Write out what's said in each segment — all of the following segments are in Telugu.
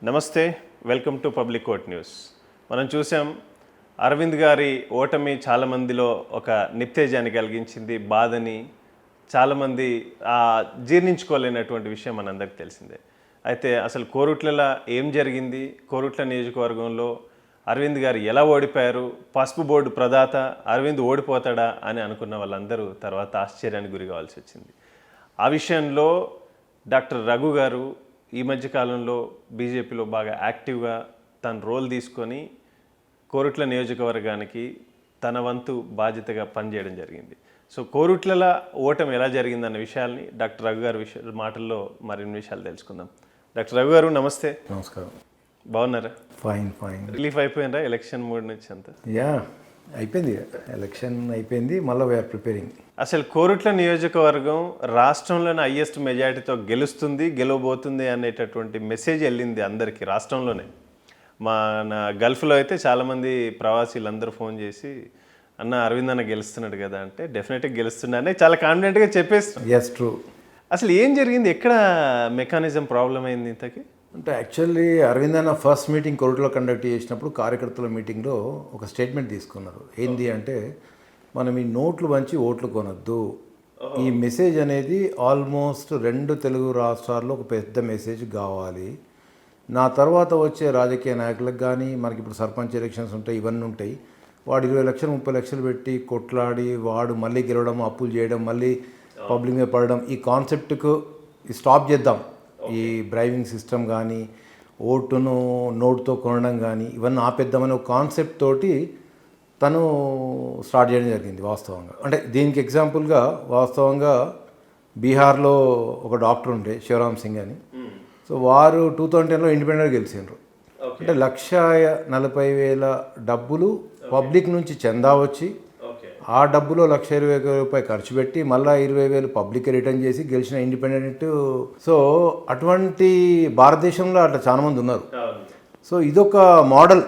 నమస్తే, welcome to public court news. మనం చూసాం అరవింద్ గారి ఓటమి చాలామందిలో ఒక నిత్తేజాన్ని కలిగించింది, బాధని చాలామంది జీర్ణించుకోలేనటువంటి విషయం మనందరికీ తెలిసిందే. అయితే అసలు కోరుట్లలో ఏం జరిగింది, కోరుట్ల నియోజకవర్గంలో అరవింద్ గారు ఎలా ఓడిపోయారు, పసుపు బోర్డు ప్రదాత అరవింద్ ఓడిపోతాడా అని అనుకున్న వాళ్ళందరూ తర్వాత ఆశ్చర్యానికి గురి కావాల్సి వచ్చింది. ఆ విషయంలో డాక్టర్ రఘు గారు ఈ మధ్యకాలంలో బీజేపీలో బాగా యాక్టివ్గా తన రోల్ తీసుకొని కోరుట్ల నియోజకవర్గానికి తన వంతు బాధ్యతగా పనిచేయడం జరిగింది. సో కోరుట్లలో ఓటమి ఎలా జరిగిందన్న విషయాల్ని డాక్టర్ రఘు గారి మాటల్లో మరిన్ని విషయాలు తెలుసుకుందాం. డాక్టర్ రఘు గారు నమస్తే. నమస్కారం. బాగున్నారా? Fine fine. రిలీఫ్ అయిపోయినరా ఎలక్షన్ మూడ్ నుంచి అంతా? యా అయిపోయింది, ఎలక్షన్ అయిపోయింది, మళ్ళీ వీఆర్ ప్రిపేరింగ్. అసలు కోరుట్ల నియోజకవర్గం రాష్ట్రంలోనే హైయెస్ట్ మెజారిటీతో గెలవబోతుంది అనేటటువంటి మెసేజ్ వెళ్ళింది అందరికీ రాష్ట్రంలోనే. మన గల్ఫ్లో అయితే చాలామంది ప్రవాసీలందరూ ఫోన్ చేసి అన్న అరవింద్ అన్న గెలుస్తున్నాడు కదా అంటే డెఫినెట్గా గెలుస్తున్నాడని చాలా కాన్ఫిడెంట్గా చెప్పేస్తాం. Yes true. అసలు ఏం జరిగింది, ఎక్కడ మెకానిజం ప్రాబ్లం అయింది ఇంతకీ? అంటే యాక్చువల్లీ అరవింద్ అన్న ఫస్ట్ మీటింగ్ కోరుట్లో కండక్ట్ చేసినప్పుడు కార్యకర్తల మీటింగ్లో ఒక స్టేట్మెంట్ తీసుకున్నారు. ఏంది అంటే, మనం ఈ నోట్లు పంచి ఓట్లు కొనొద్దు. ఈ మెసేజ్ అనేది ఆల్మోస్ట్ 2 తెలుగు రాష్ట్రాల్లో ఒక పెద్ద మెసేజ్ కావాలి. నా తర్వాత వచ్చే రాజకీయ నాయకులకు కానీ, మనకి ఇప్పుడు సర్పంచ్ ఎలక్షన్స్ ఉంటాయి, ఇవన్నీ ఉంటాయి, వాడు 20 లక్షలు 30 లక్షలు పెట్టి కొట్లాడి వాడు మళ్ళీ గెలవడం, అప్పులు చేయడం, మళ్ళీ పబ్లిక్ మీద పడడం, ఈ కాన్సెప్ట్కు స్టాప్ చేద్దాం. ఈ బ్రైవింగ్ సిస్టమ్ కానీ, ఓటును నోటుతో కొనడం కానీ, ఇవన్నీ ఆపేద్దామనే ఒక కాన్సెప్ట్ తోటి తను స్టార్ట్ చేయడం జరిగింది వాస్తవంగా. అంటే దీనికి ఎగ్జాంపుల్గా వాస్తవంగా బీహార్లో ఒక డాక్టర్ ఉండే శివరామ్ సింగ్ అని, సో వారు 2010లో ఇండిపెండెంట్గా గెలిచిండ్రు. అంటే 1,40,000 డబ్బులు పబ్లిక్ నుంచి చందా వచ్చి ఆ డబ్బులో 1,20,000 రూపాయలు ఖర్చు పెట్టి మళ్ళీ 20,000 పబ్లిక్ రిటర్న్ చేసి గెలిచిన ఇండిపెండెంట్. సో అటువంటి భారతదేశంలో అట్లా చాలామంది ఉన్నారు. సో ఇదొక మోడల్.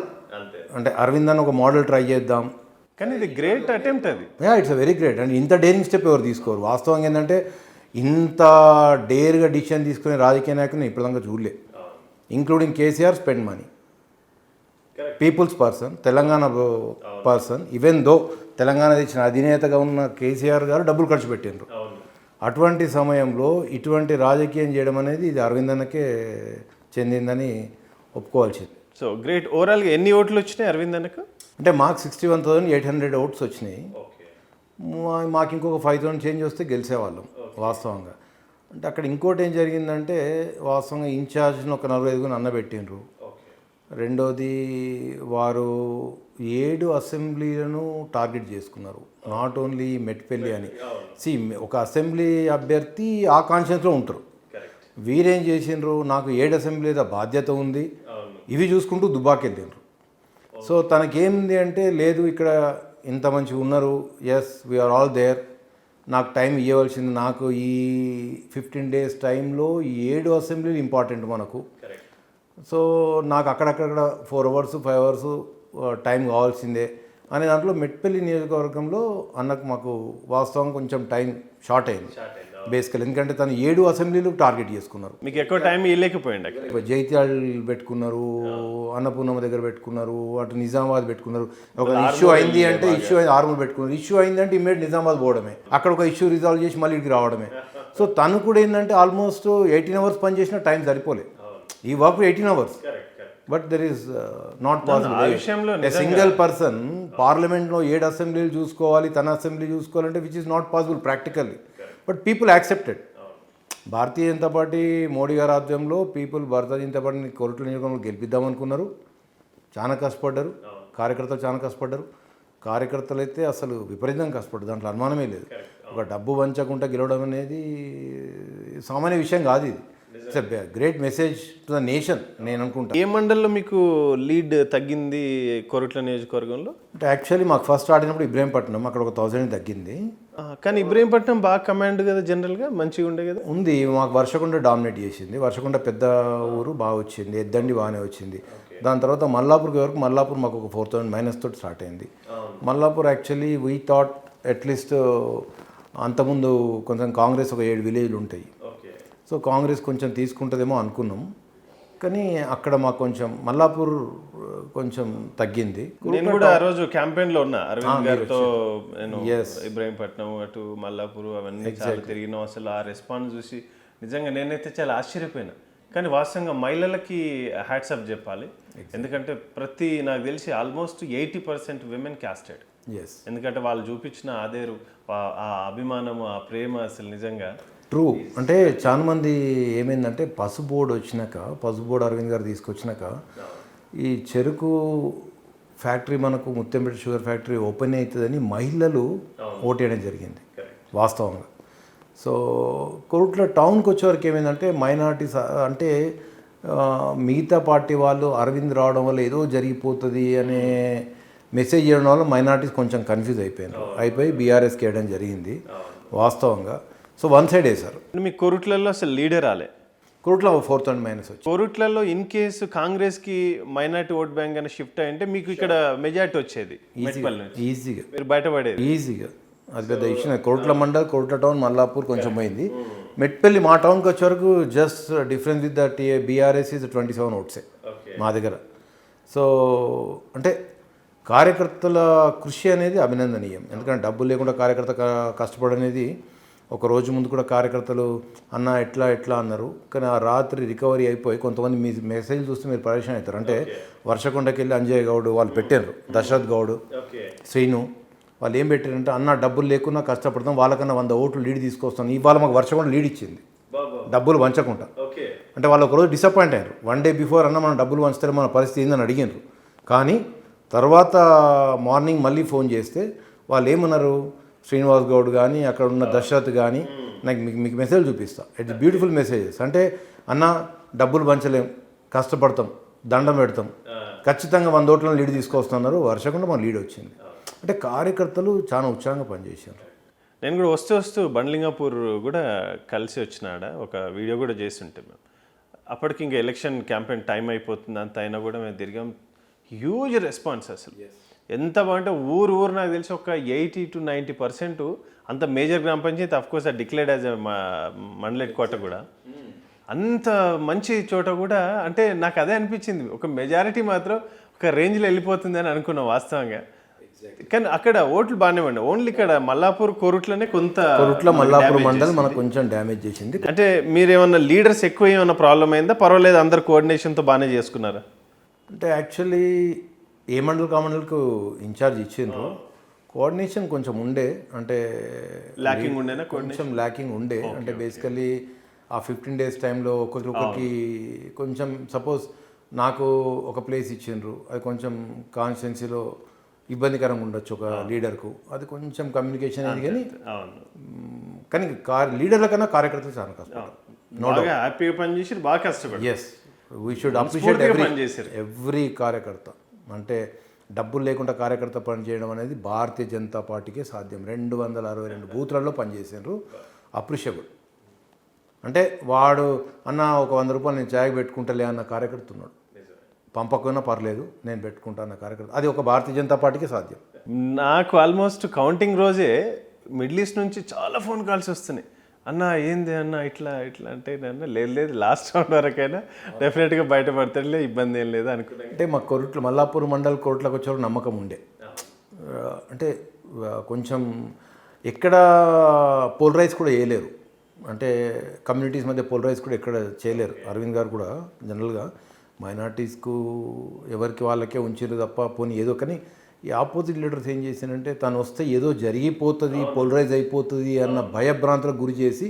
అంటే అరవింద్ అని ఒక మోడల్ ట్రై చేద్దాం. కానీ ఇది గ్రేట్ అటెంప్ట్ అది. It's very great. అండ్ ఇంత డేరింగ్ స్టెప్ ఎవరు తీసుకోరు. వాస్తవంగా ఏంటంటే ఇంత డేర్గా డిసిషన్ తీసుకునే రాజకీయ నాయకుని ఇప్పటిదాకా చూడలే. Including KCR spend money, peoples person, Telangana person. Even though Telangana తెచ్చిన అధినేతగా ఉన్న కేసీఆర్ గారు డబ్బులు ఖర్చు పెట్టిండ్రు. అటువంటి సమయంలో ఇటువంటి రాజకీయం చేయడం అనేది ఇది అరవింద్ అన్నకే చెందిందని ఒప్పుకోవాల్సింది. So great. ఓవరాల్గా ఎన్ని ఓట్లు వచ్చినాయి అరవింద్ అన్నకు? అంటే మాకు 61,800 ఓట్స్ వచ్చినాయి. మాకు ఇంకొక 5,000 చేంజ్ వస్తే గెలిచేవాళ్ళం వాస్తవంగా. అంటే అక్కడ ఇంకోటి ఏం జరిగిందంటే, వాస్తవంగా ఇన్ఛార్జ్ని ఒక 45 అన్నబెట్టిండ్రు. రెండోది, వారు 7 అసెంబ్లీలను టార్గెట్ చేసుకున్నారు. నాట్ ఓన్లీ మెట్పల్లి అని. ఒక అసెంబ్లీ అభ్యర్థి ఆ కాన్షియన్స్లో ఉంటారు. వీరేం చేసిండ్రు, నాకు 7 అసెంబ్లీల బాధ్యత ఉంది, ఇవి చూసుకుంటూ దుబ్బాకెళ్ళిండ్రు. సో తనకేంది అంటే, లేదు ఇక్కడ ఇంత మంచి ఉన్నారు, ఎస్ వీఆర్ ఆల్ దేర్, నాకు టైం ఇవ్వవలసింది, నాకు ఈ 15 days టైంలో ఈ 7 అసెంబ్లీలు ఇంపార్టెంట్ మనకు. సో నాకు అక్కడక్కడ 4 hours 5 hours టైం కావాల్సిందే అనే దాంట్లో మెట్పల్లి నియోజకవర్గంలో అన్నకు మాకు వాస్తవం కొంచెం టైం షార్ట్ అయింది బేసికల్. ఎందుకంటే తను 7 అసెంబ్లీలు టార్గెట్ చేసుకున్నారు. మీకు ఎక్కువ టైం ఇవ్వలేకపోయింది. జైత్యాల్ పెట్టుకున్నారు, అన్నపూర్ణమ్మ దగ్గర పెట్టుకున్నారు, అటు నిజామాబాద్ పెట్టుకున్నారు. ఒక ఇష్యూ అయింది అంటే ఆర్మూర్ పెట్టుకున్నారు. ఇష్యూ అయింది అంటే ఇమ్మీడియట్ నిజామాబాద్ పోవడమే, అక్కడ ఒక ఇష్యూ రిజాల్వ్ చేసి మళ్ళీ ఇక్కడికి రావడమే. సో తను కూడా ఏంటంటే ఆల్మోస్ట్ 18 hours పని చేసిన టైం సరిపోలే. ఈ work 18 hours, but there is not possible. Single person పార్లమెంట్లో 7 అసెంబ్లీలు చూసుకోవాలి, తన అసెంబ్లీ చూసుకోవాలంటే which is not possible practically. But people accepted. Bharatiya Janata party Modi గారి ఆధ్వర్యంలో పీపుల్ భారతీయ జనతా పార్టీని కోరుట్ల నియోజకవర్గంలో గెలిపిద్దామనుకున్నారు. చాలా కష్టపడ్డారు, కార్యకర్తలు చాలా కష్టపడ్డారు. కార్యకర్తలు అయితే అసలు విపరీతంగా కష్టపడ్డారు, దాంట్లో అనుమానమే లేదు. ఒక డబ్బు వంచకుండా గెలవడం అనేది సామాన్య విషయం కాదు. ఇది it's a great message to the nation నేను అనుకుంటా. ఏ మండల్లో మీకు లీడ్ తగ్గింది కోరుట్ల నియోజకవర్గంలో? అంటే యాక్చువల్లీ మాకు ఫస్ట్ ఆడినప్పుడు ఇబ్రహీంపట్నం, అక్కడ ఒక 1000 తగ్గింది. కానీ ఇబ్రహీంపట్నం బాగా కమాండ్ కదా, జనరల్గా మంచిగా ఉండే కదా. ఉంది, మాకు వర్షకొండ డామినేట్ చేసింది. వర్షకొండ పెద్ద ఊరు బాగా వచ్చింది, ఎద్దండి బాగానే వచ్చింది. దాని తర్వాత మల్లాపూర్కి వరకు మల్లాపూర్ మాకు ఒక 4,000 మైనస్ తోటి స్టార్ట్ అయింది. Mallapur actually we thought at least అంతకుముందు కొంచెం కాంగ్రెస్ ఒక 7 విలేజ్లు ఉంటాయి, సో కాంగ్రెస్ కొంచెం తీసుకుంటుందేమో అనుకున్నాం. కానీ అక్కడ మాకు కొంచెం మల్లాపూర్ కొంచెం తగ్గింది. నేను కూడా ఆ రోజు క్యాంపెయిన్ లో ఉన్నా అరవింద్ గారితో. నేను ఇబ్రాహీంపట్నం అటు మల్లాపూర్ అవన్నీ చాలా తిరిగినాం. అసలు ఆ రెస్పాన్స్ చూసి నిజంగా నేనైతే చాలా ఆశ్చర్యపోయినా. కానీ వాస్తవంగా మహిళలకి హ్యాట్సాప్ చెప్పాలి. ఎందుకంటే నాకు తెలిసి ఆల్మోస్ట్ 80% విమెన్ క్యాస్టెడ్. ఎందుకంటే వాళ్ళు చూపించిన ఆదేరు, ఆ అభిమానము, ఆ ప్రేమ అసలు నిజంగా ట్రూ. అంటే చాలా మంది ఏమైందంటే పసుబోర్డు వచ్చినాక, పసుబోర్డు అరవింద్ గారు తీసుకొచ్చినాక ఈ చెరుకు ఫ్యాక్టరీ మనకు ముత్తంపేట షుగర్ ఫ్యాక్టరీ ఓపెన్ అవుతుందని మహిళలు ఓటేయడం జరిగింది వాస్తవంగా. సో కోరుట్ల టౌన్కి వచ్చేవరకు ఏమైందంటే మైనారిటీస్ అంటే మిగతా పార్టీ వాళ్ళు అరవింద్ రావడం వల్ల ఏదో జరిగిపోతుంది అనే మెసేజ్ చేయడం వల్ల మైనారిటీస్ కొంచెం కన్ఫ్యూజ్ అయిపోయి బీఆర్ఎస్కి వేయడం జరిగింది వాస్తవంగా. సో వన్ సైడ్ వేశారు. మీ కోరుట్లలో అసలు లీడర్ రాలే. కోరుట్ల 4,000 వచ్చి కోరుట్లలో ఇన్ కేసు కాంగ్రెస్కి మైనార్టీ ఓట్ బ్యాంక్ అని షిఫ్ట్ అయ్యింటే మీకు ఇక్కడ మెజార్టీ వచ్చేది ఈజీగా, మీరు బయటపడేది ఈజీగా. అది పెద్ద ఇష్యూ. కోరుట్ల మండల్, కోరుట్ల టౌన్, మల్లాపూర్ కొంచెం పోయింది. మెట్పల్లి మా టౌన్కి వచ్చే వరకు just difference with that BRS is 27 ఓట్సే మా దగ్గర. సో అంటే కార్యకర్తల కృషి అనేది అభినందనీయం. ఎందుకంటే డబ్బులు లేకుండా కార్యకర్త కష్టపడనేది. ఒక రోజు ముందు కూడా కార్యకర్తలు అన్న ఎట్లా అన్నారు. కానీ ఆ రాత్రి రికవరీ అయిపోయి కొంతమంది మీ మెసేజ్ చూస్తే మీరు పరేషాన్ అవుతారు. అంటే వర్షకొండకి వెళ్ళి అంజయ్ గౌడ్ వాళ్ళు పెట్టారు, దశరథ్ గౌడ్, శ్రీను వాళ్ళు ఏం పెట్టారంటే అన్న డబ్బులు లేకున్నా కష్టపడతాం, వాళ్ళకన్నా 100 ఓట్లు లీడ్ తీసుకొస్తాను. ఇవాళ మాకు వర్షకొండ లీడ్ ఇచ్చింది డబ్బులు వంచకుండా. అంటే వాళ్ళు ఒకరోజు డిసప్పాయింట్ అయ్యారు. 1 day బిఫోర్ అన్న మనం డబ్బులు వంచుతారు, మన పరిస్థితి ఏందని అడిగినారు. కానీ తర్వాత మార్నింగ్ మళ్ళీ ఫోన్ చేస్తే వాళ్ళు ఏమన్నారు, శ్రీనివాస్ గౌడ్ కానీ అక్కడ ఉన్న దశరథ్ కానీ నాకు మీకు మెసేజ్ చూపిస్తా, ఇట్స్ బ్యూటిఫుల్ మెసేజెస్. అంటే అన్న డబ్బులు పంచలేం, కష్టపడతాం, దండం పెడతాం, ఖచ్చితంగా 100 ఓట్లను లీడ్ తీసుకొస్తున్నారు. వర్షకుండా మన లీడ్ వచ్చింది. అంటే కార్యకర్తలు చాలా ఉత్సాహంగా పనిచేశారు. నేను కూడా వస్తూ బండ్లింగాపూర్ కూడా కలిసి వచ్చినాడ ఒక వీడియో కూడా చేస్తుంటే మేము. అప్పటికి ఇంకా ఎలక్షన్ క్యాంపెయిన్ టైం అయిపోతుంది, అంత అయినా కూడా మేము తిరిగాం. హ్యూజ్ రెస్పాన్స్ అసలు. ఎంత బాగుంటే ఊరు నాకు తెలిసి ఒక 80 to 90% అంత మేజర్ గ్రామ పంచాయతీ అఫ్కోర్స్ అది declared as mandal head quarter కూడా. అంత మంచి చోట కూడా అంటే నాకు అదే అనిపించింది, ఒక మెజారిటీ మాత్రం ఒక రేంజ్లో వెళ్ళిపోతుంది అని అనుకున్నాం వాస్తవంగా. కానీ అక్కడ ఓట్లు బాగానే ఉండే. ఓన్లీ ఇక్కడ మల్లాపూర్ కోరుట్లనే కోరుట్ల మల్లాపూర్ మండలం మనకు కొంచెం డ్యామేజ్ చేసింది. అంటే మీరు ఏమన్నా లీడర్స్ ఎక్కువ ఏమన్నా ప్రాబ్లం అయిందా, పర్వాలేదు అందరు కోఆర్డినేషన్తో బాగానే చేసుకున్నారా? అంటే యాక్చువల్లీ ఏ మండల్ మండల్కు ఇన్ఛార్జ్ ఇచ్చిండ్రు, కోఆర్డినేషన్ కొంచెం ఉండే. అంటే ల్యాకింగ్ ఉండేనా? కొంచెం ల్యాకింగ్ ఉండే. అంటే బేసికలీ ఆ 15 days టైంలో ఒకరికి కొంచెం సపోజ్ నాకు ఒక ప్లేస్ ఇచ్చిండ్రు, అది కొంచెం కాన్స్టిట్యున్సీలో ఇబ్బందికరంగా ఉండొచ్చు ఒక లీడర్కు. అది కొంచెం కమ్యూనికేషన్ అయింది. కానీ లీడర్ల కన్నా కార్యకర్తలు చాలా కష్టపడ్డారు. హ్యాపీగా పనిచేసి బాగా కష్టపడ్డారు. Yes, we should appreciate every కార్యకర్త. అంటే డబ్బులు లేకుండా కార్యకర్త పనిచేయడం అనేది భారతీయ జనతా పార్టీకే సాధ్యం. 262 బూత్లలో పనిచేసారు. అప్రిషియబుల్. అంటే వాడు అన్న ఒక 100 రూపాయలు నేను ఛాయ్ పెట్టుకుంటలే అన్న కార్యకర్త ఉన్నాడు. పంపకపోయినా పర్లేదు నేను పెట్టుకుంటా అన్న కార్యకర్త, అది ఒక భారతీయ జనతా పార్టీకి సాధ్యం. నాకు ఆల్మోస్ట్ కౌంటింగ్ రోజే మిడిల్ ఈస్ట్ నుంచి చాలా ఫోన్ కాల్స్ వస్తున్నాయి. అన్న ఏంది అన్న ఇట్లా అంటే అన్న లేదు లాస్ట్ రౌండ్ వరకైనా డెఫినెట్గా బయటపడతాడులే, ఇబ్బంది ఏం లేదు అనుకున్నా. అంటే మా కోరుట్ల మల్లాపూర్ మండల్ కోరుట్లకు వచ్చేవారు నమ్మకం ఉండే. అంటే కొంచెం ఎక్కడ పోలరైజ్ కూడా చేయలేరు. అంటే కమ్యూనిటీస్ మధ్య పోలరైజ్ కూడా ఎక్కడ చేయలేరు. అరవింద్ గారు కూడా జనరల్గా మైనార్టీస్కు ఎవరికి వాళ్ళకే ఉంచారు తప్ప పోనీ ఏదో. కానీ ఈ ఆపోజిట్ లీడర్స్ ఏం చేశారంటే తను వస్తే ఏదో జరిగిపోతుంది, పోలరైజ్ అయిపోతుంది అన్న భయభ్రాంతులకు గురి చేసి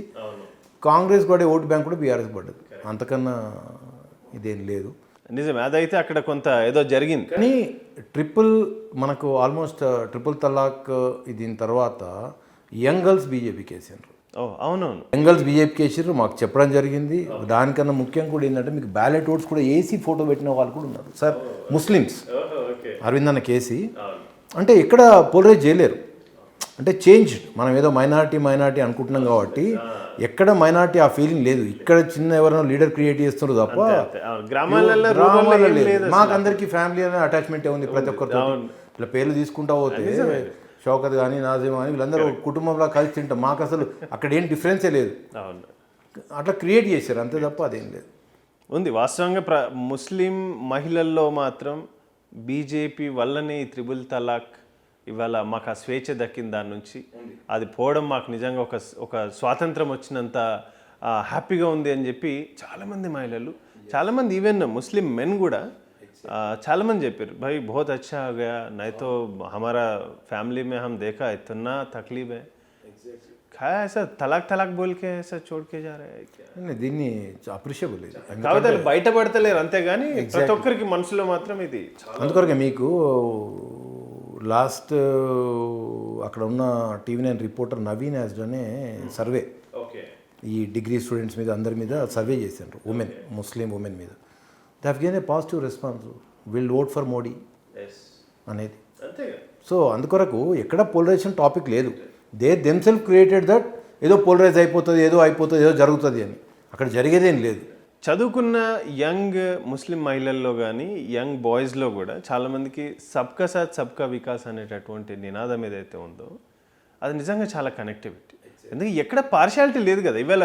కాంగ్రెస్ పడే ఓటు బ్యాంక్ కూడా బీఆర్ఎస్ పడ్డది. అంతకన్నా ఇదేం లేదు. నిజమే, అదైతే అక్కడ కొంత ఏదో జరిగింది. కానీ మనకు ఆల్మోస్ట్ ట్రిపుల్ తలాక్ దీని తర్వాత యంగ్ గర్ల్స్ బీజేపీకి వేసారు. అవునవును, యంగ్ గర్ల్స్ బీజేపీకి వేసారు, మాకు చెప్పడం జరిగింది. దానికన్నా ముఖ్యం కూడా ఏంటంటే మీకు బ్యాలెట్ ఓట్స్ కూడా ఏసీ ఫోటో పెట్టిన వాళ్ళు కూడా ఉన్నారు సార్. ముస్లిమ్స్ అరవింద్ అన్న కేసీ అంటే ఎక్కడ పోలరైజ్ చేయలేరు. అంటే చేంజ్, మనం ఏదో మైనారిటీ అనుకుంటున్నాం కాబట్టి ఎక్కడ మైనారిటీ ఆ ఫీలింగ్ లేదు. ఇక్కడ చిన్న ఎవరైనా లీడర్ క్రియేట్ చేస్తున్నారు తప్ప మాకు అందరికీ ఫ్యామిలీ అనే అటాచ్మెంట్ ఉంది ప్రతి ఒక్కరితో. ఇట్లా పేర్లు తీసుకుంటా పోతే షౌకత్ కానీ నాజిమ్ కానీ వీళ్ళందరూ కుటుంబంలో కలిసి తింటాం. మాకు అసలు అక్కడ ఏం డిఫరెన్సే లేదు. అట్లా క్రియేట్ చేశారు అంతే తప్ప అదేం లేదు. ఉంది వాస్తవంగా ముస్లిం మహిళల్లో మాత్రం బీజేపీ వల్లనే ఈ త్రిబుల్ తలాక్ ఇవాళ మాకు ఆ స్వేచ్ఛ దక్కిన దాని నుంచి అది పోవడం మాకు నిజంగా ఒక స్వాతంత్రం వచ్చినంత హ్యాపీగా ఉంది అని చెప్పి చాలామంది మహిళలు, చాలామంది ఈవెన్ ముస్లిం మెన్ కూడా చాలామంది చెప్పారు, భాయ్ బహుత్ అచ్చా ఆ గయా, నైతో హమారా ఫ్యామిలీ మే హమ్ దేఖా ఇतना తక్లీఫ్ है, ఖాయా ऐसा తలాక్ తలాక్ బోల్ కే ऐसा छोड़ के जा रहा है क्या? దీన్ని అప్రిషియబుల్ ఇది. కాబట్టి వాళ్ళు బయటపడతలేరు అంతేగాని ప్రతి ఒక్కరికి మనసులో మాత్రం ఇది. అందుకొరకే మీకు లాస్ట్ అక్కడ ఉన్న TV9 రిపోర్టర్ నవీన్ యాజ్డ్ అనే సర్వే ఓకే ఈ డిగ్రీ స్టూడెంట్స్ మీద అందరి మీద సర్వే చేశారు, ముస్లిం ఉమెన్ మీద. They have given a positive response, will vote for Modi అనేది. సో అందుకొరకు ఎక్కడ పోలరైజేషన్ టాపిక్ లేదు. దే దెమ్సెల్ఫ్ క్రియేటెడ్ దట్ ఏదో పోలరైజ్ అయిపోతుంది, ఏదో అయిపోతుంది, ఏదో జరుగుతుంది అని. అక్కడ జరిగేదేం లేదు. చదువుకున్న యంగ్ ముస్లిం మహిళల్లో కానీ యంగ్ బాయ్స్లో కూడా చాలామందికి సబ్కా సాత్ సబ్కా వికాస్ అనేటటువంటి నినాదం ఏదైతే ఉందో అది నిజంగా చాలా కనెక్టివిటీ. ఎందుకంటే ఎక్కడ పార్షాలిటీ లేదు కదా. ఇవాళ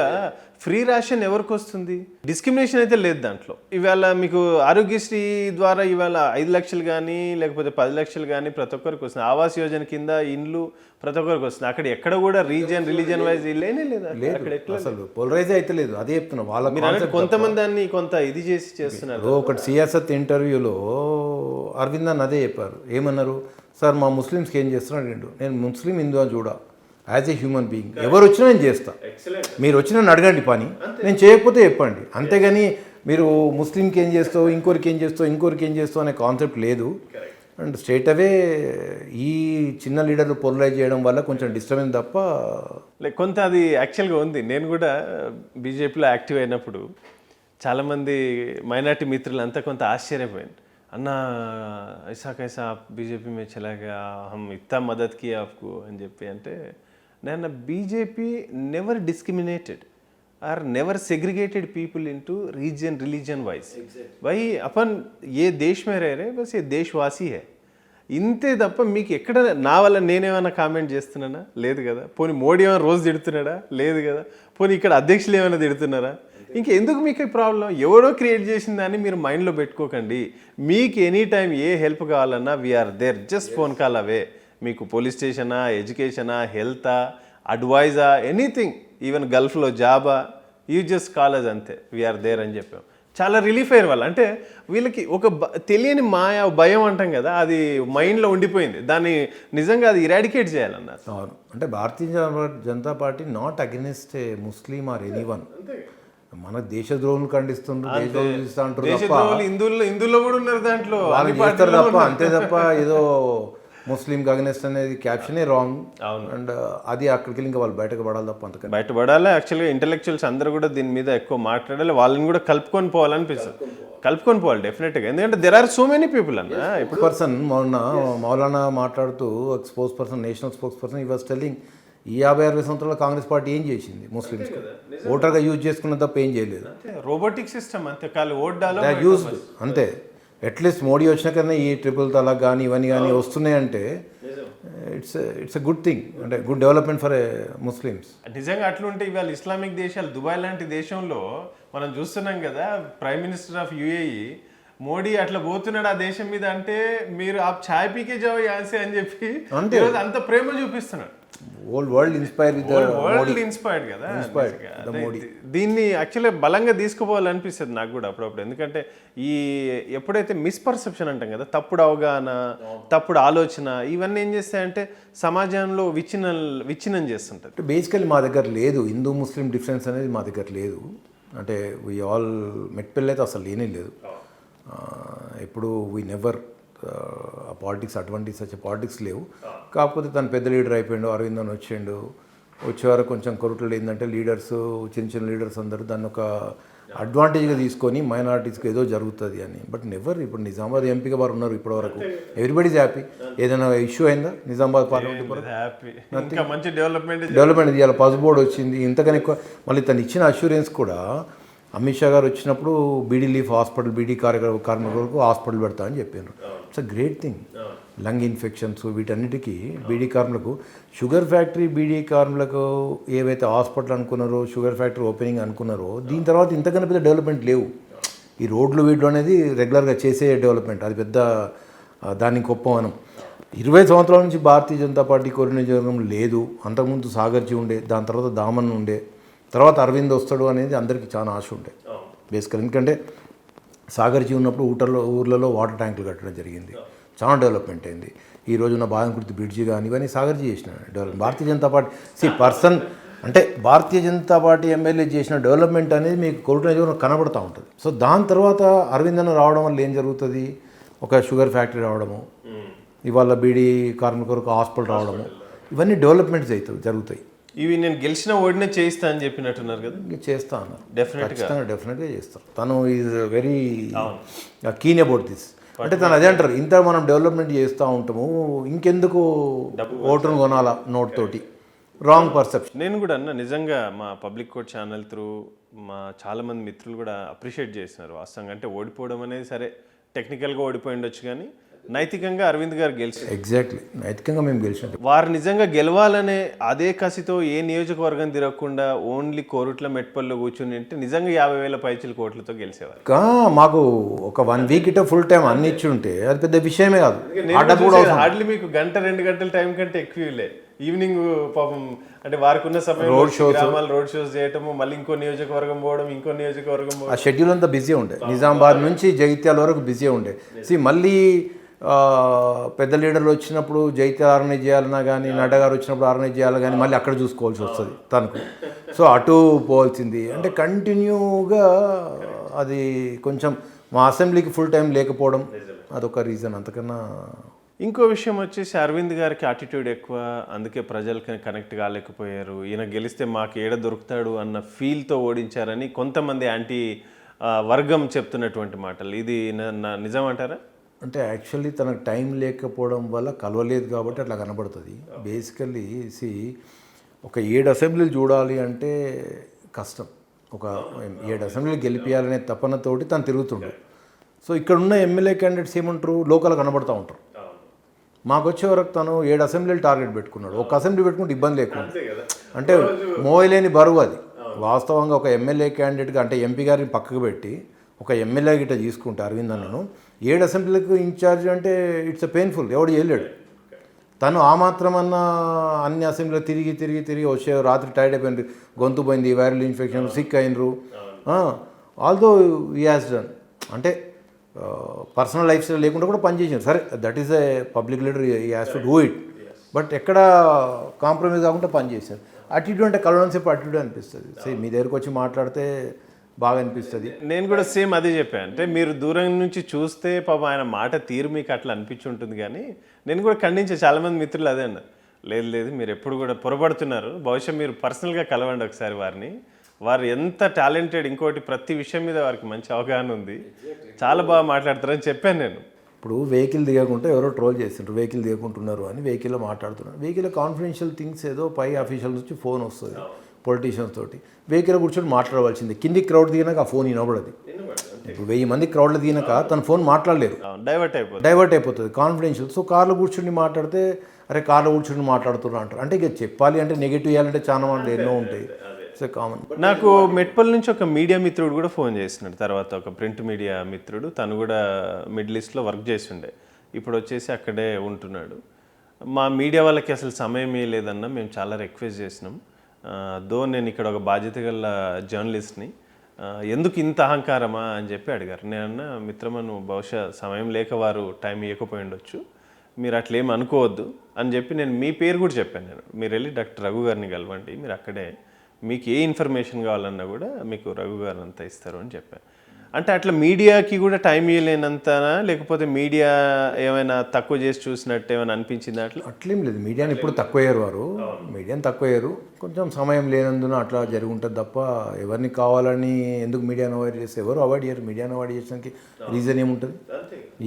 ఫ్రీ రేషన్ ఎవరికి వస్తుంది, డిస్క్రిమినేషన్ అయితే లేదు దాంట్లో. ఇవాళ మీకు ఆరోగ్యశ్రీ ద్వారా ఇవాళ 5 లక్షలు కానీ లేకపోతే 10 లక్షలు కానీ ప్రతి ఒక్కరికి వస్తుంది. ఆవాస్ యోజన కింద ఇండ్లు ప్రతి ఒక్కరికి వస్తుంది. అక్కడ ఎక్కడ కూడా రిలీజన్ వైజ్ లేనే లేదు. అక్కడ ఎట్లా అసలు పోలరైజ్ అయితే లేదు. అదే చెప్తున్నా వాళ్ళ కొంతమంది దాన్ని కొంత ఇది చేస్తున్నారు. ఒకటి సియాసత్ ఇంటర్వ్యూలో అరవింద్ అన్న అదే చెప్పారు. ఏమన్నారు, సార్ మా ముస్లిమ్స్కి ఏం చేస్తున్నాడు, నేను ముస్లిం హిందూ అని చూడ, యాజ్ ఏ హ్యూమన్ బీయింగ్ ఎవరు వచ్చినా నేను చేస్తా, మీరు వచ్చినా అడగండి పని, నేను చేయకపోతే చెప్పండి. అంతేగాని మీరు ముస్లింకి ఏం చేస్తావు, ఇంకోరికి ఏం చేస్తావు, ఇంకోరికి ఏం చేస్తావు అనే కాన్సెప్ట్ లేదు. అండ్ స్ట్రైట్ అవే ఈ చిన్న లీడర్లు పోలరైజ్ చేయడం వల్ల కొంచెం డిస్టర్బెన్స్ తప్ప కొంత అది యాక్చువల్గా ఉంది. నేను కూడా బీజేపీలో యాక్టివ్ అయినప్పుడు చాలామంది మైనార్టీ మిత్రులంతా కొంత ఆశ్చర్యపోయాను. అన్నా ఐసా కైసా బీజేపీ మే చలా గయా, హమ్ ఇత్తా మదద్ కియా ఆప్కు అని చెప్పి. అంటే నేను BJP never discriminated or never segregated people into religion wise. भाई अपन ये देश में रह रहे, बस ये देशवासी है ఇంతే తప్ప మీకు ఎక్కడ నా వల్ల నేనేమైనా కామెంట్ చేస్తున్నానా? లేదు కదా. పోనీ మోడీ ఏమైనా రోజు తిడుతున్నాడా? లేదు కదా. పోనీ ఇక్కడ అధ్యక్షులు ఏమైనా తిడుతున్నారా? ఇంకెందుకు మీకు ఈ ప్రాబ్లం? ఎవరో క్రియేట్ చేసిన దాన్ని మీరు మైండ్లో పెట్టుకోకండి. మీకు ఎనీ టైం ఏ హెల్ప్ కావాలన్నా we are there, just phone call away. మీకు పోలీస్ స్టేషనా, ఎడ్యుకేషనా, హెల్తా, అడ్వైజా, ఎనీథింగ్, ఈవెన్ గల్ఫ్లో జాబా, యూ జస్ట్ కాల్ అస్, అంతే, వీఆర్ దేర్ అని చెప్పాం. చాలా రిలీఫ్ అయ్యారు వాళ్ళు. అంటే వీళ్ళకి ఒక తెలియని మాయ, భయం అంటాం కదా, అది మైండ్లో ఉండిపోయింది. దాన్ని నిజంగా అది ఇరాడికేట్ చేయాలన్నారు. అవును. అంటే Bharatiya Janata party not against a Muslim or anyone. మన దేశద్రోహులు ఖండిస్తున్నారు, దేశద్రోహులు హిందువుల్లో కూడా ఉన్నారు దాంట్లో, తప్ప అంతే తప్ప ఏదో ముస్లిం అగెనిస్ట్ అనేది క్యాప్షనే రాంగ్. అవును. అండ్ అది అక్కడికి ఇంకా వాళ్ళు బయటకు పడాలి తప్ప అంతకన్నా బయటపడాలి. యాక్చువల్గా ఇంటెలెక్చువల్స్ అందరూ కూడా దీని మీద ఎక్కువ మాట్లాడాలి, వాళ్ళని కూడా కలుపుకొని పోవాలనిపిస్తుంది. కలుపుకొని పోవాలి డెఫినెట్గా. ఎందుకంటే there are so many people అన్న. ఇప్పుడు పర్సన్ మొన్న మౌలానా మాట్లాడుతూ spokesperson, national spokesperson, he was telling ఈ 50-60 సంవత్సరాల కాంగ్రెస్ పార్టీ ఏం చేసింది ముస్లిమ్స్ ఓటర్గా యూజ్ చేసుకున్న తప్ప ఏం చేయలేదు. రోబోటిక్ సిస్టమ్ అంతే, కాదు ఓట్ డాలో యూజ్డ్ అంతే. అట్లీస్ట్ మోడీ వచ్చినాకన్నా ఈ ట్రిపుల్ తలాక్ కానీ ఇవన్నీ కానీ వస్తున్నాయంటే ఇట్స్ ఎ గుడ్ థింగ్, అంటే గుడ్ డెవలప్మెంట్ ఫర్ ముస్లిమ్స్. నిజంగా అట్లుంటే ఇవాళ ఇస్లామిక్ దేశాలు, దుబాయ్ లాంటి దేశంలో మనం చూస్తున్నాం కదా, prime minister of UAE Modi అట్లా పోతున్నాడు ఆ దేశం మీద, అంటే మీరు ఆ ఛాయ్ పీకే జావ్ యాన్సే అని చెప్పి అంత ప్రేమ చూపిస్తున్నాడు. Old world inspired with world inspired కదా. దీన్ని యాక్చువల్గా బలంగా తీసుకుపోవాలనిపిస్తుంది నాకు కూడా అప్పుడప్పుడు. ఎందుకంటే ఈ ఎప్పుడైతే మిస్పర్సెప్షన్ అంటాం కదా, తప్పుడు అవగాహన, తప్పుడు ఆలోచన, ఇవన్నీ ఏం చేస్తాయంటే సమాజంలో విచ్ఛిన్నం చేస్తుంటారు. బేసికలీ మా దగ్గర లేదు హిందూ ముస్లిం డిఫరెన్స్ అనేది, మా దగ్గర లేదు. అంటే వీ ఆల్ మెట్పెళ్ళి అయితే అసలు లేనే లేదు. ఎప్పుడు వీ నెవర్ ఆ పాలిటిక్స్, అటువంటి సచ్ పాలిటిక్స్ లేవు. కాకపోతే తను పెద్ద లీడర్ అయిపోయాడు, అరవింద్ అని వచ్చేవారు కొంచెం కొరట్లు ఏంటంటే లీడర్స్, చిన్న చిన్న లీడర్స్ అందరూ దాన్ని ఒక అడ్వాంటేజ్గా తీసుకొని మైనారిటీస్కి ఏదో జరుగుతుంది అని. But never. ఇప్పుడు నిజామాబాద్ ఎంపీగా వారు ఉన్నారు ఇప్పటివరకు, ఎవ్రీబడీస్ హ్యాపీ. ఏదైనా ఇష్యూ అయిందా నిజామాబాద్ పార్లమెంట్? మంచి డెవలప్మెంట్ ఇవాళ పసు బోర్డు వచ్చింది. ఇంతకని ఎక్కువ మళ్ళీ తను ఇచ్చిన అష్యూరెన్స్ కూడా, అమిత్ షా గారు వచ్చినప్పుడు బీడీ లీఫ్ హాస్పిటల్, బీడీ కార్మికులకు హాస్పిటల్ పెడతా అని చెప్పారు. It's a great thing. Lung infections వీటన్నిటికీ బీడీ కార్మికులకు, షుగర్ ఫ్యాక్టరీ బీడీ కార్మికులకు ఏవైతే హాస్పిటల్ అనుకున్నారో, షుగర్ ఫ్యాక్టరీ ఓపెనింగ్ అనుకున్నారో, దీని తర్వాత ఇంతకన్నా పెద్ద డెవలప్మెంట్ లేవు. ఈ రోడ్లు వీడ్లు అనేది రెగ్యులర్గా చేసే డెవలప్మెంట్, అది పెద్ద దాన్ని గొప్ప మనం 20 సంవత్సరాల నుంచి భారతీయ జనతా పార్టీ కోరిన నియోజకవర్గం లేదు. అంతకుముందు సాగర్జీ ఉండే, దాని తర్వాత దామన్ ఉండే, తర్వాత అరవింద్ వస్తాడు అనేది అందరికీ చాలా ఆశ ఉండే బేసికల్. ఎందుకంటే సాగర్జీ ఉన్నప్పుడు ఊర్లలో వాటర్ ట్యాంకులు కట్టడం జరిగింది, చాలా డెవలప్మెంట్ అయింది. ఈ రోజున బాదంకుర్తి బ్రిడ్జి కానీ ఇవన్నీ సాగర్జీ చేసిన డెవలప్మెంట్. భారతీయ జనతా పార్టీ పర్సన్ అంటే భారతీయ జనతా పార్టీ ఎమ్మెల్యే చేసిన డెవలప్మెంట్ అనేది మీకు కోరుట్ల నియోజకవర్గం కనబడుతూ ఉంటుంది. సో దాని తర్వాత అరవింద్ అన్న రావడం వల్ల ఏం జరుగుతుంది, ఒక షుగర్ ఫ్యాక్టరీ రావడము, ఇవాళ బీడీ కార్మికులకు హాస్పిటల్ రావడము, ఇవన్నీ డెవలప్మెంట్స్ అవుతాయి జరుగుతాయి. ఇవి నేను గెలిచిన ఓడినే చేయిస్తా అని చెప్పినట్టున్నారు కదా. చేస్తా అన్నారు, డెఫినెట్గా చేస్తారు. తను is very keen about this. అంటే తను అదే అంటారు, ఇంత మనం డెవలప్మెంట్ చేస్తూ ఉంటాము, ఇంకెందుకు ఓటును కొనాలా నోట్ తోటి, రాంగ్ పర్సెప్షన్. నేను కూడా అన్న నిజంగా మా పబ్లిక్ కోర్ట్ ఛానల్ త్రూ మా చాలామంది మిత్రులు కూడా అప్రిషియేట్ చేసినారు వాస్తవంగా. అంటే ఓడిపోవడం అనేది సరే టెక్నికల్గా ఓడిపోయి ఉండొచ్చు, కానీ నైతికంగా అరవింద్ గారు గెలిచారు. ఎగ్జాక్ట్లీ, నైతికంగా మేము గెలిచినట్టు. వారు నిజంగా గెలవాలనే అదే కసితో ఏ నియోజకవర్గం తిరగకుండా ఓన్లీ కోరుట్ల మెట్పల్లో కూర్చుని అంటే నిజంగా 50,000 పైచీల కోట్లతో గెలిచేవారు. మాకు ఒక 1 వీక్ ఇట ఫుల్ టైం అన్ని ఇచ్చి ఉంటే అది పెద్ద విషయమే కాదు. హార్డ్లీ మీకు 1-2 గంటల టైం కంటే ఎక్కువలే. ఈవినింగ్ పాపం అంటే వారికి ఉన్న సమయం రోడ్ షోస్ చేయటము, మళ్ళీ ఇంకో నియోజకవర్గం పోవడం, ఇంకో నియోజకవర్గం పోవడం, ఆ షెడ్యూల్ అంతా బిజీ ఉండే. నిజామాబాద్ నుంచి జగిత్యాల వరకు బిజీ ఉండే. మళ్ళీ పెద్ద లీడర్లు వచ్చినప్పుడు జైత్యాల ఆర్గనైజ్ చేయాలన్నా కానీ, నడ్డా గారు వచ్చినప్పుడు ఆర్గనైజ్ చేయాలి కానీ మళ్ళీ అక్కడ చూసుకోవాల్సి వస్తుంది తనకు. సో అటు పోవాల్సింది అంటే కంటిన్యూగా అది కొంచెం మా అసెంబ్లీకి ఫుల్ టైం లేకపోవడం అదొక రీజన్. అంతకన్నా ఇంకో విషయం వచ్చేసి అరవింద్ గారికి యాటిట్యూడ్ ఎక్కువ, అందుకే ప్రజలకి కనెక్ట్ కాలేకపోయారు. ఈయన గెలిస్తే మాకు ఏడ దొరుకుతాడు అన్న ఫీల్తో ఓడించారని కొంతమంది యాంటీ వర్గం చెప్తున్నటువంటి మాటలు. ఇది నిజం అంటారా? అంటే యాక్చువల్లీ తనకు టైం లేకపోవడం వల్ల కలవలేదు కాబట్టి అట్లా కనబడుతుంది. బేసికల్లీ ఒక 7 అసెంబ్లీలు చూడాలి అంటే కష్టం. ఒక 7 అసెంబ్లీలు గెలిపించాలనే తపనతోటి తను తిరుగుతుండు. సో ఇక్కడ ఉన్న ఎమ్మెల్యే క్యాండిడేట్స్ ఏమంటారు, లోకల్ కనబడుతూ ఉంటారు. మాకు వచ్చే వరకు తను 7 అసెంబ్లీలు టార్గెట్ పెట్టుకున్నాడు. ఒక అసెంబ్లీ పెట్టుకుంటే ఇబ్బంది లేకుండా, అంటే మోయలేని బరువు అది. వాస్తవంగా ఒక ఎమ్మెల్యే క్యాండిడేట్గా అంటే ఎంపీ గారిని పక్కకు పెట్టి ఒక ఎమ్మెల్యే గిట్ట తీసుకుంటే అరవింద్ అన్నను 7 అసెంబ్లీలకు ఇన్ఛార్జ్ అంటే ఇట్స్ పెయిన్ఫుల్. ఎవడు చేయలేడు. తను ఆ మాత్రమన్నా అన్ని అసెంబ్లీలో తిరిగి తిరిగి తిరిగి వచ్చే రాత్రి టైర్డ్ అయిపోయింది, గొంతు పోయింది, వైరల్ ఇన్ఫెక్షన్, సిక్ అయినరు. ఆల్దో ఈ హ్యాస్ డన్ అంటే పర్సనల్ లైఫ్ స్టైల్ లేకుండా కూడా పనిచేసారు. సరే that is a public leader, he has to do it. But ఎక్కడ కాంప్రమైజ్ కాకుండా పనిచేశారు. అటిట్యూడ్ అంటే కలవడంసేపు అటిట్యూడ్ అనిపిస్తుంది. మీ దగ్గరకు వచ్చి మాట్లాడితే బాగా అనిపిస్తుంది. నేను కూడా సేమ్ అదే చెప్పాను. అంటే మీరు దూరం నుంచి చూస్తే పాపం ఆయన మాట తీరు మీకు అట్లా అనిపించి ఉంటుంది, కానీ నేను కూడా ఖండించే చాలామంది మిత్రులు అదే అన్నారు, లేదు లేదు మీరు ఎప్పుడు కూడా పొరపడుతున్నారు, బహుశా మీరు పర్సనల్గా కలవండి ఒకసారి వారిని, వారు ఎంత టాలెంటెడ్, ఇంకోటి ప్రతి విషయం మీద వారికి మంచి అవగాహన ఉంది, చాలా బాగా మాట్లాడతారని చెప్పాను నేను. ఇప్పుడు వెహికల్ దిగకుండా ఎవరో ట్రోల్ చేస్తుంటారు, వెహికల్ దిగకుంటున్నారు అని వెహికల్లో మాట్లాడుతున్నారు. వెహికల్లో కాన్ఫిడెన్షియల్ థింగ్స్ ఏదో పై ఆఫీషియల్స్ నుంచి ఫోన్ వస్తుంది పొలిటీషియన్స్ తోటి, వెహికల్ కూర్చొని మాట్లాడవలసింది. కింది క్రౌడ్ దిగినాక ఆ ఫోన్ వినబడదు. ఇప్పుడు 1000 మంది క్రౌడ్లో దిగినాక తన ఫోన్ మాట్లాడలేరు, డైవర్ట్ అయిపోతుంది కాన్ఫిడెన్షియల్. సో కార్లో కూర్చొని మాట్లాడితే అరే కార్లో కూర్చొని మాట్లాడుతున్నా అంటారు. అంటే ఇక చెప్పాలి అంటే నెగిటివ్ ఇవ్వాలంటే చాలా మంది ఎన్నో ఉంటాయి. So common. నాకు మెట్పల్ నుంచి ఒక మీడియా మిత్రుడు కూడా ఫోన్ చేసినాడు, తర్వాత ఒక ప్రింట్ మీడియా మిత్రుడు, తను కూడా మిడిల్ ఈస్ట్లో వర్క్ చేస్తుండే, ఇప్పుడు వచ్చేసి అక్కడే ఉంటున్నాడు. మా మీడియా వాళ్ళకి అసలు సమయమే లేదన్నా, మేము చాలా రిక్వెస్ట్ చేసినాం, దో నేను ఇక్కడ ఒక బాధ్యత గల జర్నలిస్ట్ని, ఎందుకు ఇంత అహంకారమా అని చెప్పి అడిగారు. నేనన్నా మిత్రమా నువ్వు బహుశా సమయం లేక వారు టైం ఇవ్వకపోయి ఉండొచ్చు, మీరు అట్లేం అనుకోవద్దు అని చెప్పి నేను మీ పేరు కూడా చెప్పాను. నేను మీరు వెళ్ళి డాక్టర్ రఘు గారిని కలవండి, మీరు అక్కడే మీకు ఏ ఇన్ఫర్మేషన్ కావాలన్నా కూడా మీకు రఘు గారు అంతా ఇస్తారు అని చెప్పాను. అంటే అట్లా మీడియాకి కూడా టైం ఇవ్వలేనంతనా, లేకపోతే మీడియా ఏమైనా తక్కువ చేసి చూసినట్టు ఏమైనా అనిపించింది? అట్లేం లేదు, మీడియాని ఎప్పుడు తక్కువయ్యారు వారు, మీడియాని తక్కువయ్యారు, కొంచెం సమయం లేనందున అట్లా జరిగి ఉంటుంది తప్ప ఎవరిని కావాలని ఎందుకు మీడియాను అవాయిడ్ చేస్తే ఎవరు అవాయిడ్ చేయరు. మీడియాను అవాయిడ్ చేయడానికి రీజన్ ఏముంటుంది?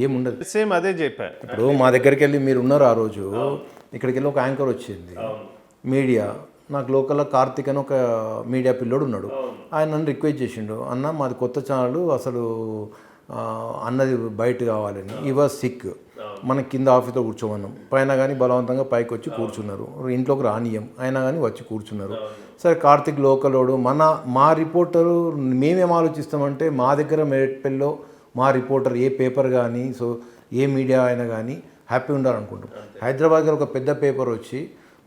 ఏముండదు. సేమ్ అదే చెప్పాను. ఇప్పుడు మా దగ్గరికి వెళ్ళి మీరు ఉన్నారు ఆ రోజు, ఇక్కడికి వెళ్ళి ఒక యాంకర్ వచ్చింది మీడియా, నాకు లోకల్లో కార్తిక్ అని ఒక మీడియా పిల్లోడు ఉన్నాడు, ఆయన నన్ను రిక్వెస్ట్ చేసిండు, అన్న మాది కొత్త ఛానల్ అసలు అన్నది బయట కావాలని, ఈ వాజ్ సిక్, మన కింద ఆఫీస్లో కూర్చోమన్నాం, పైన కానీ బలవంతంగా పైకి వచ్చి కూర్చున్నారు, ఇంట్లోకి రానియం అయినా కానీ వచ్చి కూర్చున్నారు, సరే కార్తిక్ లోకలోడు మా రిపోర్టరు మేమేం ఆలోచిస్తామంటే మా దగ్గర మేడ్పల్లిలో మా రిపోర్టర్ ఏ పేపర్ కానీ సో ఏ మీడియా అయినా కానీ హ్యాపీ ఉండాలనుకుంటాం. హైదరాబాద్ గారు ఒక పెద్ద పేపర్ వచ్చి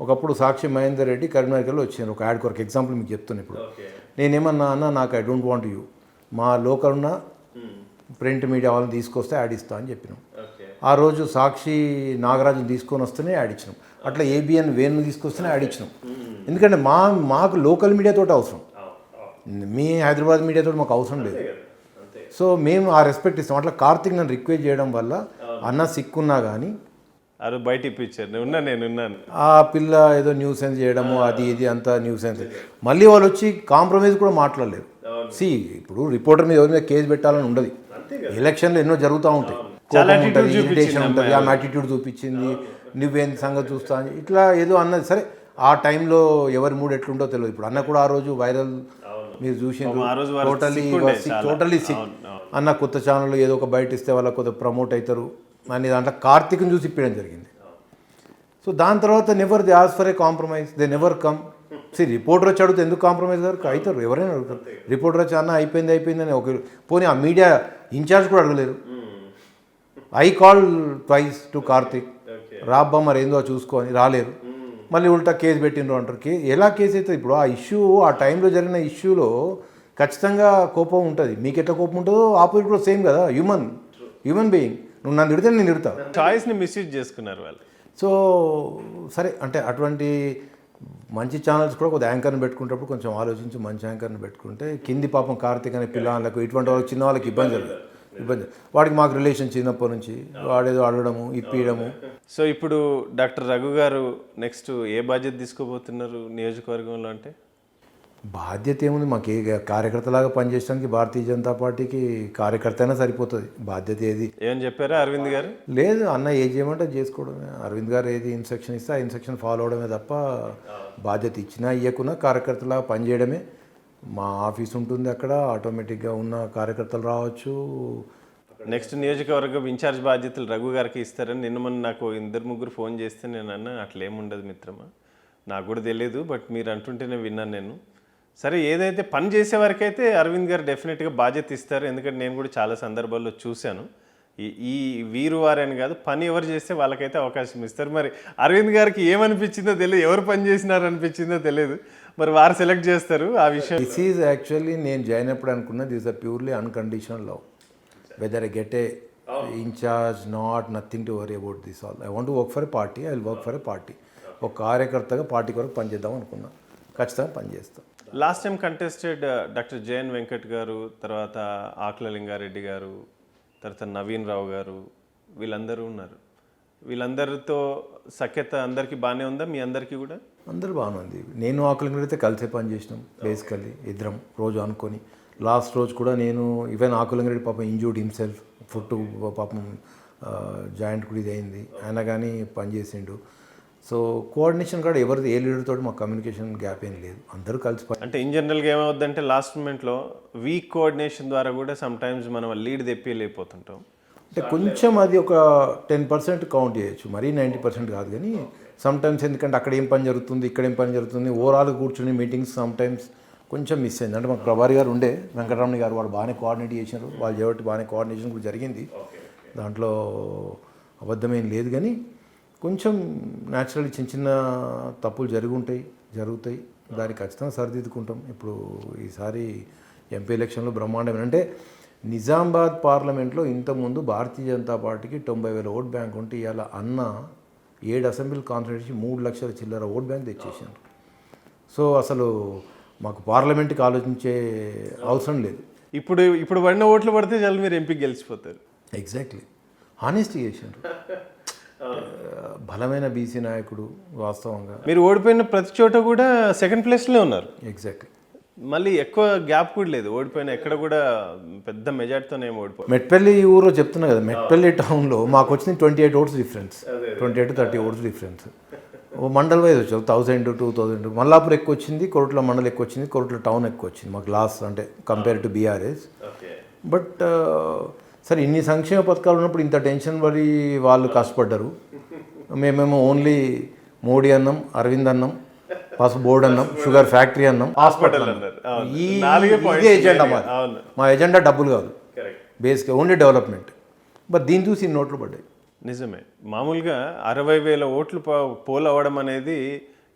ఒకప్పుడు సాక్షి మహేందర్ రెడ్డి కరీంనగర్లో వచ్చాను ఒక యాడ్ కొరకు ఎగ్జాంపుల్ మీకు చెప్తాను. ఇప్పుడు నేనేమన్నా అన్న నాకు ఐ డోంట్ వాంట్ యూ మా లోకల్ ఉన్న ప్రింట్ మీడియా వాళ్ళని తీసుకొస్తే యాడ్ ఇస్తా అని చెప్పినాం. ఆ రోజు సాక్షి నాగరాజుని తీసుకొని వస్తేనే యాడ్ ఇచ్చినాం. అట్లా ఏబిఎన్ వేణుని తీసుకొస్తేనే యాడ్ ఇచ్చినాం. ఎందుకంటే మాకు లోకల్ మీడియాతో అవసరం, మీ హైదరాబాద్ మీడియాతో మాకు అవసరం లేదు. సో మేము ఆ రెస్పెక్ట్ ఇస్తాం. అట్లా కార్తిక్ నన్ను రిక్వెస్ట్ చేయడం వల్ల అన్న సిక్కున్నా కానీ అది బయట ఇప్పించారు, నేనున్నాను. ఆ పిల్ల ఏదో న్యూ సెన్స్ చేయడము అది ఇది అంతా న్యూ సెన్స్. మళ్ళీ వాళ్ళు వచ్చి కాంప్రమైజ్ కూడా మాట్లాడలేరు. ఇప్పుడు రిపోర్టర్ మీద ఎవరి మీద కేసు పెట్టాలని ఉండదు. ఎలక్షన్లు ఎన్నో జరుగుతూ ఉంటాయి, ఇరిటేషన్ ఉంటుంది, ఆమె యాటిట్యూడ్ చూపించింది, నువ్వేం సంగతి చూస్తా అని ఇట్లా ఏదో అన్నది. సరే ఆ టైంలో ఎవరి మూడు ఎట్లుంటో తెలియదు. ఇప్పుడు అన్న కూడా ఆ రోజు వైరల్ మీరు చూసిండ్రు, టోటలీ సిక్ అన్న కొత్త ఛానల్ ఏదో ఒక బయట ఇస్తే వాళ్ళకి కొద్దిగా ప్రమోట్ అవుతారు అని దాంట్లో కార్తిక్ని చూసి ఇప్పడం జరిగింది. సో దాని తర్వాత never they ask for a compromise, they never come. Reporter వచ్చి అడిగితే ఎందుకు కాంప్రమైజ్ గారు అవుతారు, ఎవరైనా అడుగుతారు. రిపోర్టర్ వచ్చి అన్న అయిపోయింది అని ఒక పోనీ ఆ మీడియా ఇన్ఛార్జ్ కూడా అడగలేరు. I call twice to Karthik, రాబ్బా మరి ఏందో చూసుకొని రాలేరు. మళ్ళీ ఉల్టా కేసు పెట్టిండ్రు అంటారు. ఎలా కేసు అవుతుంది? ఇప్పుడు ఆ ఇష్యూ ఆ టైంలో జరిగిన ఇష్యూలో ఖచ్చితంగా కోపం ఉంటుంది. మీకు ఎట్లా కోపం ఉంటుందో ఆపోజిట్ కూడా సేమ్ కదా, హ్యూమన్ బీయింగ్. నువ్వు నన్ను తిడితే నేను తిడతా. చాయిస్ని మిస్యూజ్ చేసుకున్నారు వాళ్ళు. సో సరే అంటే అటువంటి మంచి ఛానల్స్ కూడా కొద్దిగా యాంకర్ని పెట్టుకునేటప్పుడు కొంచెం ఆలోచించి మంచి యాంకర్ని పెట్టుకుంటే కింది పాపం కార్తిక్ అనే పిల్లలకు ఇటువంటి వాళ్ళకి చిన్న వాళ్ళకి ఇబ్బంది వాడికి మాకు రిలేషన్ చిన్నప్పటి నుంచి వాడేదో అడగడము ఇప్పియడము. సో ఇప్పుడు డాక్టర్ రఘు గారు నెక్స్ట్ ఏ బాధ్యత తీసుకోబోతున్నారు నియోజకవర్గంలో? అంటే బాధ్యత ఏముంది, మాకు ఏ కార్యకర్తలాగా పనిచేయడానికి భారతీయ జనతా పార్టీకి కార్యకర్త అయినా సరిపోతుంది. బాధ్యత ఏది ఏమని చెప్పారా అరవింద్ గారు? లేదు అన్న ఏది చేయమంటే చేసుకోవడమే. అరవింద్ గారు ఏది ఇన్స్ట్రక్షన్ ఇస్తే ఆ ఇన్స్ట్రక్షన్ ఫాలో అవడమే తప్ప బాధ్యత ఇచ్చినా ఇవ్వకున్నా కార్యకర్తలాగా పనిచేయడమే. మా ఆఫీస్ ఉంటుంది అక్కడ, ఆటోమేటిక్గా ఉన్న కార్యకర్తలు రావచ్చు. నెక్స్ట్ నియోజకవర్గం ఇన్ఛార్జ్ బాధ్యతలు రఘు గారికి ఇస్తారని నిన్న మొన్న నాకు 2-3 ఫోన్ చేస్తే నేను అన్నా అట్లేముండదు మిత్రమా, నాకు కూడా తెలియదు, బట్ మీరు అంటుంటేనే విన్నాను నేను. సరే ఏదైతే పని చేసే వరకైతే అరవింద్ గారు డెఫినెట్గా బాధ్యత ఇస్తారు. ఎందుకంటే నేను కూడా చాలా సందర్భాల్లో చూశాను. ఈ వీరు వారని కాదు, పని ఎవరు చేస్తే వాళ్ళకైతే అవకాశం ఇస్తారు. మరి అరవింద్ గారికి ఏమనిపించిందో తెలియదు, ఎవరు పని చేసినారు అనిపించిందో తెలియదు, మరి వారు సెలెక్ట్ చేస్తారు ఆ విషయం. దిస్ ఈజ్ యాక్చువల్లీ నేను జాయిన్ అప్పుడు అనుకున్నా this uh purely unconditional love. Whether I get a incharge not nothing to worry about this all. I want to work for a party, I will work for a party. ఒక కార్యకర్తగా పార్టీ కొరకు పనిచేద్దాం అనుకున్నా, ఖచ్చితంగా పనిచేస్తాం. Last time contested doctor Jayan Venkat గారు, తర్వాత ఆకుల లింగారెడ్డి గారు, తర్వాత నవీన్ రావు గారు, వీళ్ళందరూ ఉన్నారు. వీళ్ళందరితో సఖ్యత అందరికీ బాగానే ఉందా? మీ అందరికీ కూడా? అందరూ బాగానే ఉంది. నేను ఆకుల లింగారెడ్డి కలిసే పని చేసినాం బేసికల్లీ, ఇద్దరం రోజు అనుకొని. లాస్ట్ రోజు కూడా నేను ఈవెన్ ఆకుల లింగారెడ్డి పాపం ఇంజూర్డ్ హిమ్సెల్ఫ్, ఫుట్ పాపం జాయింట్ కూడా ఇది అయింది, అయినా కానీ పని చేసిండు. సో కోఆర్డినేషన్ కూడా ఎవరిది ఏ లీడర్తో మాకు కమ్యూనికేషన్ గ్యాప్ ఏం లేదు, అందరూ కలిసి. అంటే ఇన్ జనరల్గా ఏమవుద్దంటే లాస్ట్ మూమెంట్లో వీక్ కోఆర్డినేషన్ ద్వారా కూడా సమ్ టైమ్స్ మనం లీడ్ తెప్పిలేకపోతుంటాం. అంటే కొంచెం అది ఒక 10% కౌంట్ చేయొచ్చు, మరీ 90% కాదు. కానీ సమ్టైమ్స్ ఎందుకంటే అక్కడ ఏం పని జరుగుతుంది, ఇక్కడ ఏం పని జరుగుతుంది, ఓవరాల్ కూర్చుని మీటింగ్స్ సమ్టైమ్స్ కొంచెం మిస్ అయింది. అంటే మాకు ప్రభారి గారు ఉండే, వెంకటరమణ గారు, వాళ్ళు బాగానే కోఆర్డినేట్ చేశారు. వాళ్ళు చేయబట్టి బాగానే కోఆర్డినేషన్ కూడా జరిగింది, దాంట్లో అబద్ధమేం లేదు. కానీ కొంచెం న్యాచురల్లీ చిన్న చిన్న తప్పులు జరుగుతాయి, దానికి ఖచ్చితంగా సరిదిద్దుకుంటాం. ఇప్పుడు ఈసారి ఎంపీ ఎలక్షన్లో బ్రహ్మాండం అంటే నిజామాబాద్ పార్లమెంట్లో ఇంతకుముందు భారతీయ జనతా పార్టీకి 90,000 ఓట్ బ్యాంక్ ఉంటే ఇవాళ అన్న 7 అసెంబ్లీ కాన్స్టిట్యూన్సీ 3 లక్షల చిల్లర ఓట్ బ్యాంక్ తెచ్చేసారు. సో అసలు మాకు పార్లమెంట్కి ఆలోచించే అవసరం లేదు. ఇప్పుడు పడిన ఓట్లు పడితే చాలు మీరు ఎంపీకి గెలిచిపోతారు. ఎగ్జాక్ట్లీ, హానెస్టీ చేశారు. బలమైన బీసీ నాయకుడు. వాస్తవంగా మీరు ఓడిపోయిన ప్రతి చోట కూడా సెకండ్ ప్లేస్లో ఉన్నారు. ఎగ్జాక్ట్లీ, మళ్ళీ ఎక్కువ గ్యాప్ కూడా లేదు, ఓడిపోయిన ఎక్కడ కూడా పెద్ద మెజార్టీతోనే ఓడిపోయి. మెట్పల్లి ఊరు చెప్తున్నా కదా, మెట్పల్లి టౌన్లో మాకు వచ్చింది 28 oats difference, 28-30 oats difference. Mandal wise వచ్చారు 1000 to 2000. మల్లాపూర్ ఎక్కువ వచ్చింది, కొరట్ల మండల్ ఎక్కువ వచ్చింది, కొరట్ల టౌన్ ఎక్కువ వచ్చింది మాకు లాస్ట్, అంటే కంపేర్ టు బీఆర్ఎస్. బట్ సరే ఇన్ని సంక్షేమ పథకాలు ఉన్నప్పుడు ఇంత టెన్షన్ పడి వాళ్ళు కష్టపడ్డారు. మేమేమో ఓన్లీ మోడీ అన్నం, అరవింద్ అన్నం, పసుపు బోర్డు అన్నాం, షుగర్ ఫ్యాక్టరీ అన్నాం, హాస్పిటల్ అన్నాం. అన్నారు. అవును. ఈ నాలుగే ఇదే points ఎజెండా main గా. మాది. అవును. మా ఎజెండా డబ్బులు కాదు, కరెక్ట్. బేసిక్గా ఓన్లీ డెవలప్మెంట్. బట్ దీన్ని చూసి ఇన్ని నోట్లు పడ్డాయి. నిజమే. మామూలుగా 60,000 ఓట్లు పోల్ అవ్వడం అనేది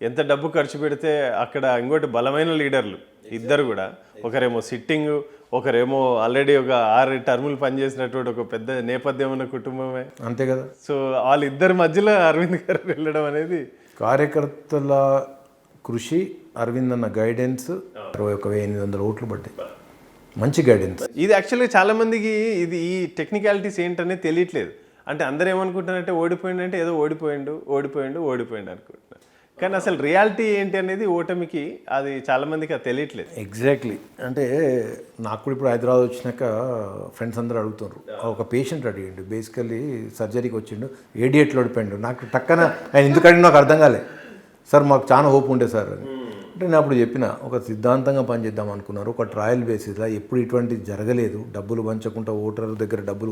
ఎంత డబ్బు ఖర్చు పెడితే అక్కడ ఇంకోటి బలమైన లీడర్లు ఇద్దరు కూడా, ఒకరేమో సిట్టింగ్, ఒకరేమో ఆల్రెడీ ఒక 6 టర్ములు పనిచేసినటువంటి ఒక పెద్ద నేపథ్యం ఉన్న కుటుంబమే. అంతే కదా. సో వాళ్ళిద్దరి మధ్యలో అరవింద్ గారు వెళ్ళడం అనేది కార్యకర్తల కృషి, అరవింద్ అన్న గైడెన్స్, 21,800 ఓట్లు పడ్డాయి. మంచి గైడెన్స్. ఇది యాక్చువల్గా చాలా మందికి ఇది ఈ టెక్నికాలిటీస్ ఏంటనేది తెలియట్లేదు. అంటే అందరూ ఏమనుకుంటారంటే ఓడిపోయిందంటే ఏదో ఓడిపోయిండు అనుకుంటున్నారు. కానీ అసలు రియాలిటీ ఏంటి అనేది ఓటమికి అది చాలా మందికి అది తెలియట్లేదు. ఎగ్జాక్ట్లీ. అంటే నాకు కూడా ఇప్పుడు హైదరాబాద్ వచ్చినాక ఫ్రెండ్స్ అందరూ అడుగుతున్నారు. ఒక పేషెంట్ అడిగిండు, బేసికల్లీ సర్జరీకి వచ్చిండు, ఏడియట్లో ఓడిపోయిండు. నాకు టక్కన ఆయన ఎందుకు అడిగి నాకు అర్థం కాలే. సార్ మాకు చాలా హోప్ ఉండే సార్ అని. అంటే నేను అప్పుడు చెప్పిన, ఒక సిద్ధాంతంగా పనిచేద్దాం అనుకున్నారు, ఒక ట్రయల్ బేసిస్లో, ఎప్పుడు ఇటువంటిది జరగలేదు. డబ్బులు పంచకుండా, ఓటర్ దగ్గర డబ్బులు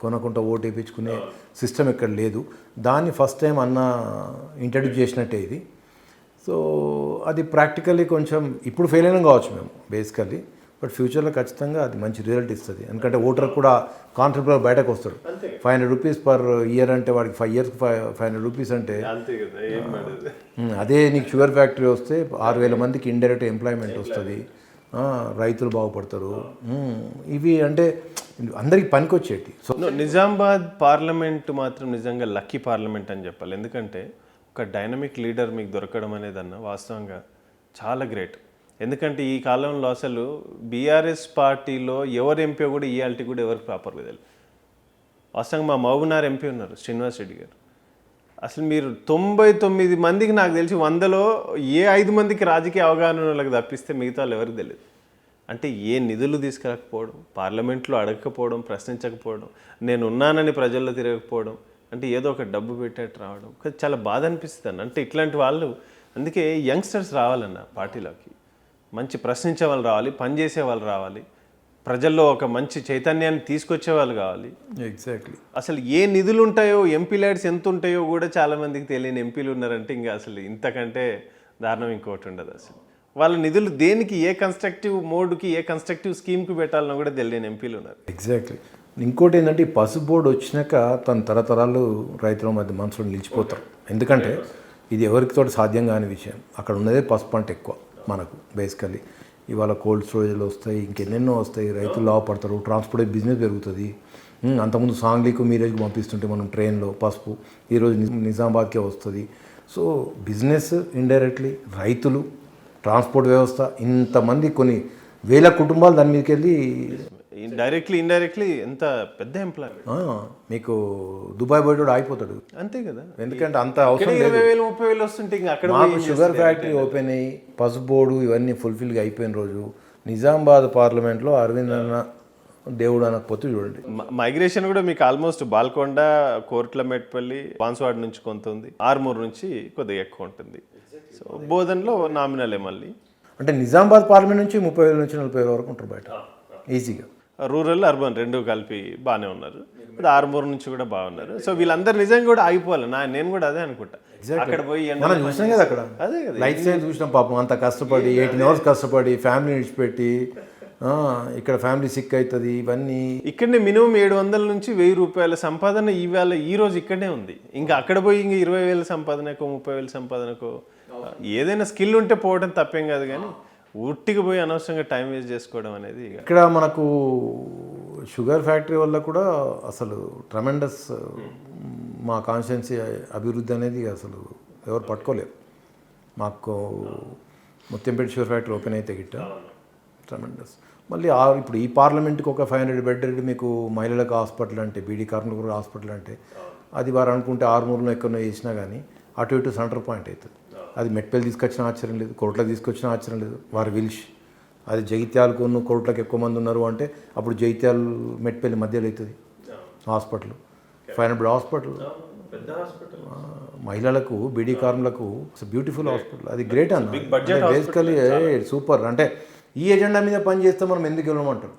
కొనకుండా ఓటు వేయించుకునే సిస్టమ్ ఎక్కడ లేదు. దాన్ని ఫస్ట్ టైం అన్న ఇంట్రడ్యూస్ చేసినట్టే ఇది. సో అది ప్రాక్టికల్లీ కొంచెం ఇప్పుడు ఫెయిల్ అయినా కావచ్చు మేము బేసికల్లీ, బట్ ఫ్యూచర్లో ఖచ్చితంగా అది మంచి రిజల్ట్ ఇస్తుంది. ఎందుకంటే ఓటర్ కూడా కాన్సెప్ట్లో బయటకు వస్తాడు. 500 రూపీస్ పర్ ఇయర్ అంటే వాడికి 5 ఇయర్స్కి 500 రూపీస్ అంటే అదే నీకు షుగర్ ఫ్యాక్టరీ వస్తే 6,000 మందికి ఇండైరెక్ట్ ఎంప్లాయ్మెంట్ వస్తుంది, రైతులు బాగుపడతారు. ఇవి అంటే అందరికి పనికొచ్చేటి. సో నిజామాబాద్ పార్లమెంట్ మాత్రం నిజంగా లక్కీ పార్లమెంట్ అని చెప్పాలి. ఎందుకంటే ఒక డైనమిక్ లీడర్ మీకు దొరకడం అనేది వాస్తవంగా చాలా గ్రేట్. ఎందుకంటే ఈ కాలంలో అసలు బీఆర్ఎస్ పార్టీలో ఎవరు ఎంపీ కూడా ఈఆల్టీ కూడా ఎవరికి ప్రాపర్గా తెలియదు. వాస్తవంగా మా మహబూబ్నగర్ ఎంపీ ఉన్నారు శ్రీనివాస్ రెడ్డి గారు. అసలు మీరు 99 మందికి నాకు తెలిసి 100లో ఏ 5 మందికి రాజకీయ అవగాహన వాళ్ళకి తప్పిస్తే మిగతా వాళ్ళు ఎవరికి తెలియదు. అంటే ఏ నిధులు తీసుకురాకపోవడం, పార్లమెంట్లో అడగకపోవడం, ప్రశ్నించకపోవడం, నేను ఉన్నానని ప్రజల్లో తిరగకపోవడం, అంటే ఏదో ఒక డబ్బు పెట్టేట్టు రావడం, చాలా బాధ అనిపిస్తుంది. అంటే ఇట్లాంటి వాళ్ళు, అందుకే యంగ్స్టర్స్ రావాలన్న పార్టీలోకి, మంచి ప్రశ్నించే వాళ్ళు రావాలి, పనిచేసే వాళ్ళు రావాలి, ప్రజల్లో ఒక మంచి చైతన్యాన్ని తీసుకొచ్చే వాళ్ళు కావాలి. ఎగ్జాక్ట్లీ. అసలు ఏ నిధులు ఉంటాయో, ఎంపీ ల్యాడ్స్ ఎంత ఉంటాయో కూడా చాలామందికి తెలియని ఎంపీలు ఉన్నారంటే ఇంకా అసలు ఇంతకంటే దారుణం ఇంకోటి ఉండదు. అసలు వాళ్ళ నిధులు దేనికి, ఏ కన్స్ట్రక్టివ్ మోడ్కి, ఏ కన్స్ట్రక్టివ్ స్కీమ్కి పెట్టాలన్నా కూడా తెలియని ఎంపీలు ఉన్నారు. ఎగ్జాక్ట్లీ. ఇంకోటి ఏంటంటే ఈ పసుపు బోర్డు వచ్చినాక తన తరతరాలు రైతుల మధ్య మనసులో నిలిచిపోతారు. ఎందుకంటే ఇది ఎవరితో సాధ్యం కాని విషయం. అక్కడ ఉన్నదే పసుపు పంట ఎక్కువ మనకు బేసికల్లీ. ఇవాళ కోల్డ్ స్టోరేజ్లు వస్తాయి, ఇంకెన్నెన్నో వస్తాయి, రైతులు లాభపడతారు, ట్రాన్స్పోర్ట్ బిజినెస్ పెరుగుతుంది. అంతకుముందు సాంగ్లీకు మీరేజ్కి పంపిస్తుంటే మనం ట్రైన్లో పసుపు, ఈరోజు నిజామాబాద్కే వస్తుంది. సో బిజినెస్ ఇండైరెక్ట్లీ, రైతులు, ట్రాన్స్పోర్ట్ వ్యవస్థ, ఇంతమంది కొన్ని వేల కుటుంబాలు దాని మీదకి వెళ్ళి డైరెక్ట్లీ ఇండైరెక్ట్లీ ఎంత పెద్ద ఎంప్లాయ్. మీకు దుబాయ్ పోయేటోడు ఆగిపోతాడు. అంతే కదా. ఎందుకంటే అంత అవసరం లేదు. 20,000 30,000 వస్తుంటే ఇంకా అక్కడ మాకు షుగర్ ఫ్యాక్టరీ ఓపెన్ అయ్యి పసుపు బోర్డు ఇవన్నీ ఫుల్ఫిల్గా అయిపోయిన రోజు నిజామాబాద్ పార్లమెంట్లో అరవింద్ అన్న దేవుడు అనకపోతే చూడండి. మైగ్రేషన్ కూడా మీకు ఆల్మోస్ట్ బాల్కొండ, కోర్ట్లమెట్పల్లి, బాన్స్వాడ నుంచి కొంత ఉంది, ఆర్మూర్ నుంచి కొద్దిగా ఎక్కువ ఉంటుంది. సో బోధన్లో నామినలే మళ్ళీ. అంటే నిజామాబాద్ పార్లమెంట్ నుంచి 30,000 నుంచి 40,000 వరకు ఉంటారు బయట ఈజీగా. రూరల్, అర్బన్ రెండు కలిపి బాగానే ఉన్నారు. ఇప్పుడు ఆర్మూర్ నుంచి కూడా బాగున్నారు. సో వీళ్ళందరూ నిజంగా కూడా ఆగిపోవాలి. నేను కూడా అదే అనుకుంటా. అక్కడ పోయి మనం చూసినాం కదా, అక్కడ అదే కదా లైఫ్ స్టైల్ చూసినాం. పాపం అంత కష్టపడి 18 hours కష్టపడి ఫ్యామిలీ విడిచిపెట్టి, ఇక్కడ ఫ్యామిలీ సిక్ అవుతుంది, ఇవన్నీ. ఇక్కడనే మినిమం 700 నుంచి 1000 రూపాయల సంపాదన ఈవేళ ఈ రోజు ఇక్కడనే ఉంది. ఇంకా అక్కడ పోయి ఇంకా 20,000 సంపాదనకో 30,000 సంపాదనకో, ఏదైనా స్కిల్ ఉంటే పోవడం తప్పేం కాదు, కానీ ఊట్టికి పోయి అనవసరంగా టైం వేస్ట్ చేసుకోవడం అనేది. ఇక్కడ మనకు షుగర్ ఫ్యాక్టరీ వల్ల కూడా అసలు ట్రమెండస్ మా కాన్స్టిట్యున్సీ అభివృద్ధి అనేది అసలు ఎవరు పట్టుకోలేరు. మాకు ముత్యంపేట షుగర్ ఫ్యాక్టరీ ఓపెన్ అయితే గిట్ట ట్రమెండస్. మళ్ళీ ఇప్పుడు ఈ పార్లమెంట్కి ఒక 500 బెడ్ మీకు మహిళలకు హాస్పిటల్ అంటే, బీడీ కార్మికులకు హాస్పిటల్ అంటే, అది వారు అనుకుంటే ఆర్మూర్లో ఎక్కడో వేసినా కానీ అటు ఇటు సెంటర్ పాయింట్ అవుతుంది. అది మెట్పల్లి తీసుకొచ్చిన ఆశ్చర్యం లేదు, కోట్లకు తీసుకొచ్చిన ఆశ్చర్యం లేదు. వారు విల్ష్ అది జగిత్యాలకు కోట్లకు ఎక్కువ మంది ఉన్నారు అంటే అప్పుడు జగిత్యాల మెట్పల్లి మధ్యలో అవుతుంది హాస్పిటల్, 500 బెడ్ హాస్పిటల్. మహిళలకు, బీడీ కార్మికులకు బ్యూటిఫుల్ హాస్పిటల్. అది గ్రేట్ అన్న. Basically super. అంటే ఈ ఎజెండా మీద పని చేస్తే మనం ఎందుకు వెళ్ళమంటారు.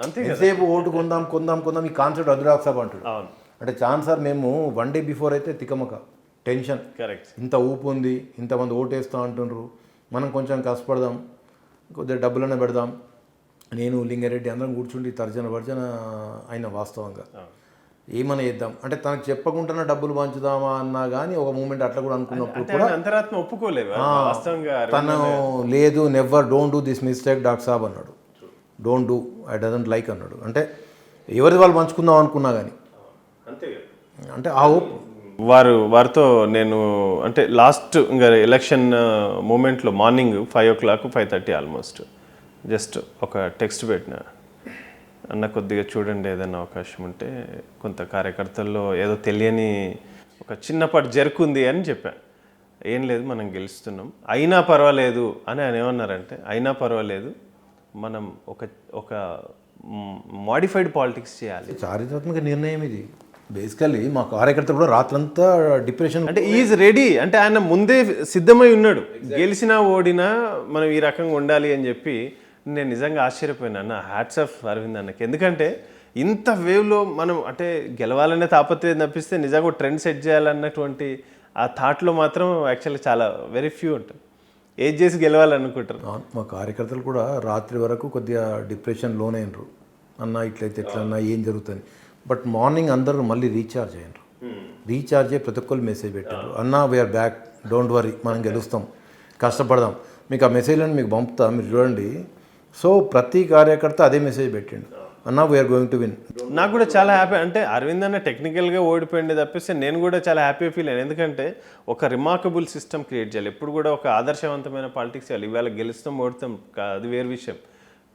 ఎంతసేపు ఓటు కొందాం ఈ కాన్సెప్ట్ అదురాక్సాబ్ అంటాడు. అంటే ఛాన్స్ సార్ మేము 1 day బిఫోర్ అయితే తికమక టెన్షన్, కరెక్ట్. ఇంత ఊపు ఉంది, ఇంతమంది ఓటేస్తా అంటున్నారు, మనం కొంచెం కష్టపడదాం, కొద్దిగా డబ్బులనే పెడదాం. నేను లింగారెడ్డి అందరం కూర్చుండి తర్జన భర్జన అయిన వాస్తవంగా ఏమైనా చేద్దాం అంటే తనకు చెప్పకుండా డబ్బులు పంచుదామా అన్నా కానీ ఒక మూమెంట్ అట్లా కూడా అనుకున్నప్పుడు కూడా అంతరాత్మ ఒప్పుకోలేదు వాస్తవంగా. తను లేదు, never, don't do this mistake doctor saab అన్నాడు. Don't do, I doesn't like అన్నాడు. అంటే ఎవరిది వాళ్ళు పంచుకుందాం అనుకున్నా కానీ అంతే అంటే ఆ హోప్ వారితో నేను అంటే లాస్ట్ ఇంకా ఎలక్షన్ మూమెంట్లో మార్నింగ్ 5 o'clock 5:30 ఆల్మోస్ట్ జస్ట్ ఒక టెక్స్ట్ పెట్టిన, అన్న కొద్దిగా చూడండి ఏదైనా అవకాశం ఉంటే, కొంత కార్యకర్తల్లో ఏదో తెలియని ఒక చిన్నపాటి జరుకుంది అని చెప్పాను. ఏం లేదు, మనం గెలుస్తున్నాం, అయినా పర్వాలేదు అని ఆయన ఏమన్నారంటే, అయినా పర్వాలేదు మనం ఒక మాడిఫైడ్ పాలిటిక్స్ చేయాలి. చారిత్రాత్మక నిర్ణయం ఇది. బేసికల్లీ మా కార్యకర్తలు కూడా రాత్రంతా డిప్రెషన్ అంటే ఈజ్ రెడీ, అంటే ఆయన ముందే సిద్ధమై ఉన్నాడు. గెలిచినా ఓడినా మనం ఈ రకంగా ఉండాలి అని చెప్పి నేను నిజంగా ఆశ్చర్యపోయినా అన్న. హ్యాట్స్ ఆఫ్ అరవింద్ అన్నకి. ఎందుకంటే ఇంత వేవ్లో మనం అంటే గెలవాలనే తాపత్రయం తప్పిస్తే నిజంగా ట్రెండ్ సెట్ చేయాలన్నటువంటి ఆ థాట్లో మాత్రం యాక్చువల్లీ చాలా వెరీ ఫ్యూ ఉంటుంది. ఏది చేసి గెలవాలనుకుంటారు. మా కార్యకర్తలు కూడా రాత్రి వరకు కొద్దిగా డిప్రెషన్ లోనైనరు. అన్న ఇట్లయితే ఎట్లన్నా ఏం జరుగుతుంది. బట్ మార్నింగ్ అందరూ మళ్ళీ రీఛార్జ్ అయ్యారు. రీఛార్జ్ అయ్యి ప్రతి ఒక్కరు మెసేజ్ పెట్టారు, అన్న వీఆర్ బ్యాక్, డోంట్ వరీ, మనం గెలుస్తాం, కష్టపడదాం, మీకు ఆ మెసేజ్లను మీకు పంపుతా, మీరు చూడండి. సో ప్రతి కార్యకర్త అదే మెసేజ్ పెట్టిండు, అన్న వీఆర్ గోయింగ్ టు విన్. నాకు కూడా చాలా హ్యాపీ. అంటే అరవింద్ అన్న టెక్నికల్గా ఓడిపోయింది తప్పిస్తే నేను కూడా చాలా హ్యాపీ ఫీల్ అయ్యాను. ఎందుకంటే ఒక రిమార్కబుల్ సిస్టమ్ క్రియేట్ చేయాలి, ఎప్పుడు కూడా ఒక ఆదర్శవంతమైన పాలిటిక్స్ చేయాలి. ఇవాళ గెలుస్తాం ఓడుతాం అది వేరు విషయం,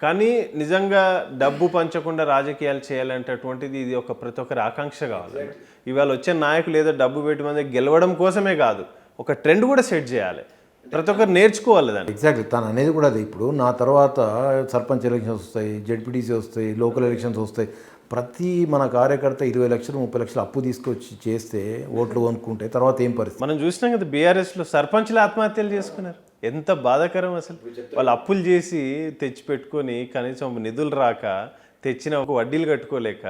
కానీ నిజంగా డబ్బు పంచకుండా రాజకీయాలు చేయాలంటటువంటిది ఇది ఒక ప్రతి ఒక్కరి ఆకాంక్ష కావాలి. ఇవాళ వచ్చే నాయకులు ఏదో డబ్బు పెట్టి మంది గెలవడం కోసమే కాదు, ఒక ట్రెండ్ కూడా సెట్ చేయాలి, ప్రతి ఒక్కరు నేర్చుకోవాలి దాన్ని. ఎగ్జాక్ట్లీ, తను అనేది కూడా అది. ఇప్పుడు నా తర్వాత సర్పంచ్ ఎలక్షన్స్ వస్తాయి, జెడ్పీటీసీ వస్తాయి, లోకల్ ఎలక్షన్స్ వస్తాయి. ప్రతి మన కార్యకర్త 20 లక్షలు 30 లక్షలు అప్పు తీసుకొచ్చి చేస్తే ఓట్లు కొనుక్కుంటే తర్వాత ఏం పరిస్థితి మనం చూసినాం కదా. బీఆర్ఎస్లో సర్పంచ్లు ఆత్మహత్యలు చేసుకున్నారు. ఎంత బాధాకరం అసలు. వాళ్ళు అప్పులు చేసి తెచ్చి పెట్టుకొని కనీసం నిధులు రాక తెచ్చిన ఒక వడ్డీలు కట్టుకోలేక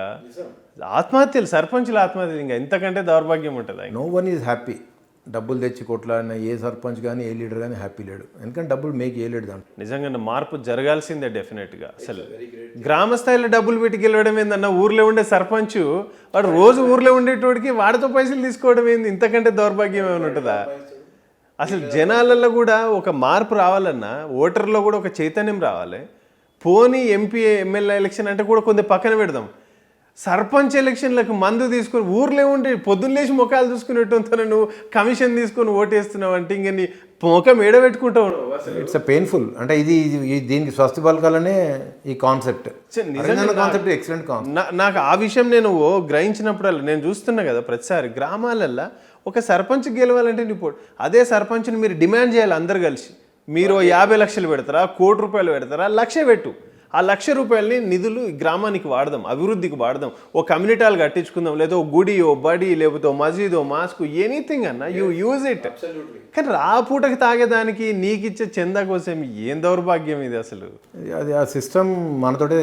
ఆత్మహత్యలు, సర్పంచ్లు ఆత్మహత్యలు. ఇంకా ఎంతకంటే దౌర్భాగ్యం ఉంటుంది. No one is happy. డబ్బులు తెచ్చి కొట్లాడిన ఏ సర్పంచ్ కానీ ఏ లీడర్ కానీ హ్యాపీ లేడు. ఎందుకంటే డబ్బులు మేక్ చేయలేడు దాంట్లో. నిజంగా మార్పు జరగాల్సిందే డెఫినెట్గా. అసలు గ్రామ స్థాయిలో డబ్బులు పెట్టి గెలవడం ఏందన్న, ఊర్లో ఉండే సర్పంచ్ వాడు రోజు ఊర్లో ఉండేటోడికి వాడితో పైసలు తీసుకోవడం ఏంది, ఇంతకంటే దౌర్భాగ్యం ఏమైనా ఉంటుందా? అసలు జనాలలో కూడా ఒక మార్పు రావాలన్నా, ఓటర్లో కూడా ఒక చైతన్యం రావాలి. పోనీ ఎంపీ ఎమ్మెల్యే ఎలక్షన్ అంటే కూడా కొంత పక్కన పెడదాం, సర్పంచ్ ఎలక్షన్లకు మందు తీసుకొని ఊర్లో ఉండి పొద్దున్న లేచి ముఖాలు చూసుకునేట్టు నువ్వు కమిషన్ తీసుకొని ఓటేస్తున్నావు అంటే ఇంక నీ ముఖం ఏడబెట్టుకుంటావు. It's a painful. అంటే ఇది దీనికి స్వస్తి పలకాలనే ఈ కాన్సెప్ట్. Concept excellent concept. నాకు ఆ విషయం నేను గ్రహించినప్పుడల్లా నేను చూస్తున్నా కదా, ప్రతిసారి గ్రామాలల్లో ఒక సర్పంచ్ గెలవాలంటే నీ అదే సర్పంచ్ని మీరు డిమాండ్ చేయాలి. అందరు కలిసి మీరు 50 లక్షలు పెడతారా, 1 కోటి రూపాయలు పెడతారా, 1 లక్ష పెట్టు. ఆ 1 లక్ష రూపాయలని నిధులు గ్రామానికి వాడదాం, అభివృద్ధికి వాడదాం, ఓ కమ్యూనిటీ హాల్ కట్టించుకుందాం, లేదా ఓ గుడి, ఓ బడి, లేకపోతే ఓ మసీద్, ఓ మాస్కు, ఎనీథింగ్ అన్న యూ యూజ్ ఇట్. కానీ ఆ పూటకి తాగేదానికి నీకు ఇచ్చే చందా కోసం ఏం దౌర్భాగ్యం ఇది అసలు. అది ఆ సిస్టమ్ మనతోటే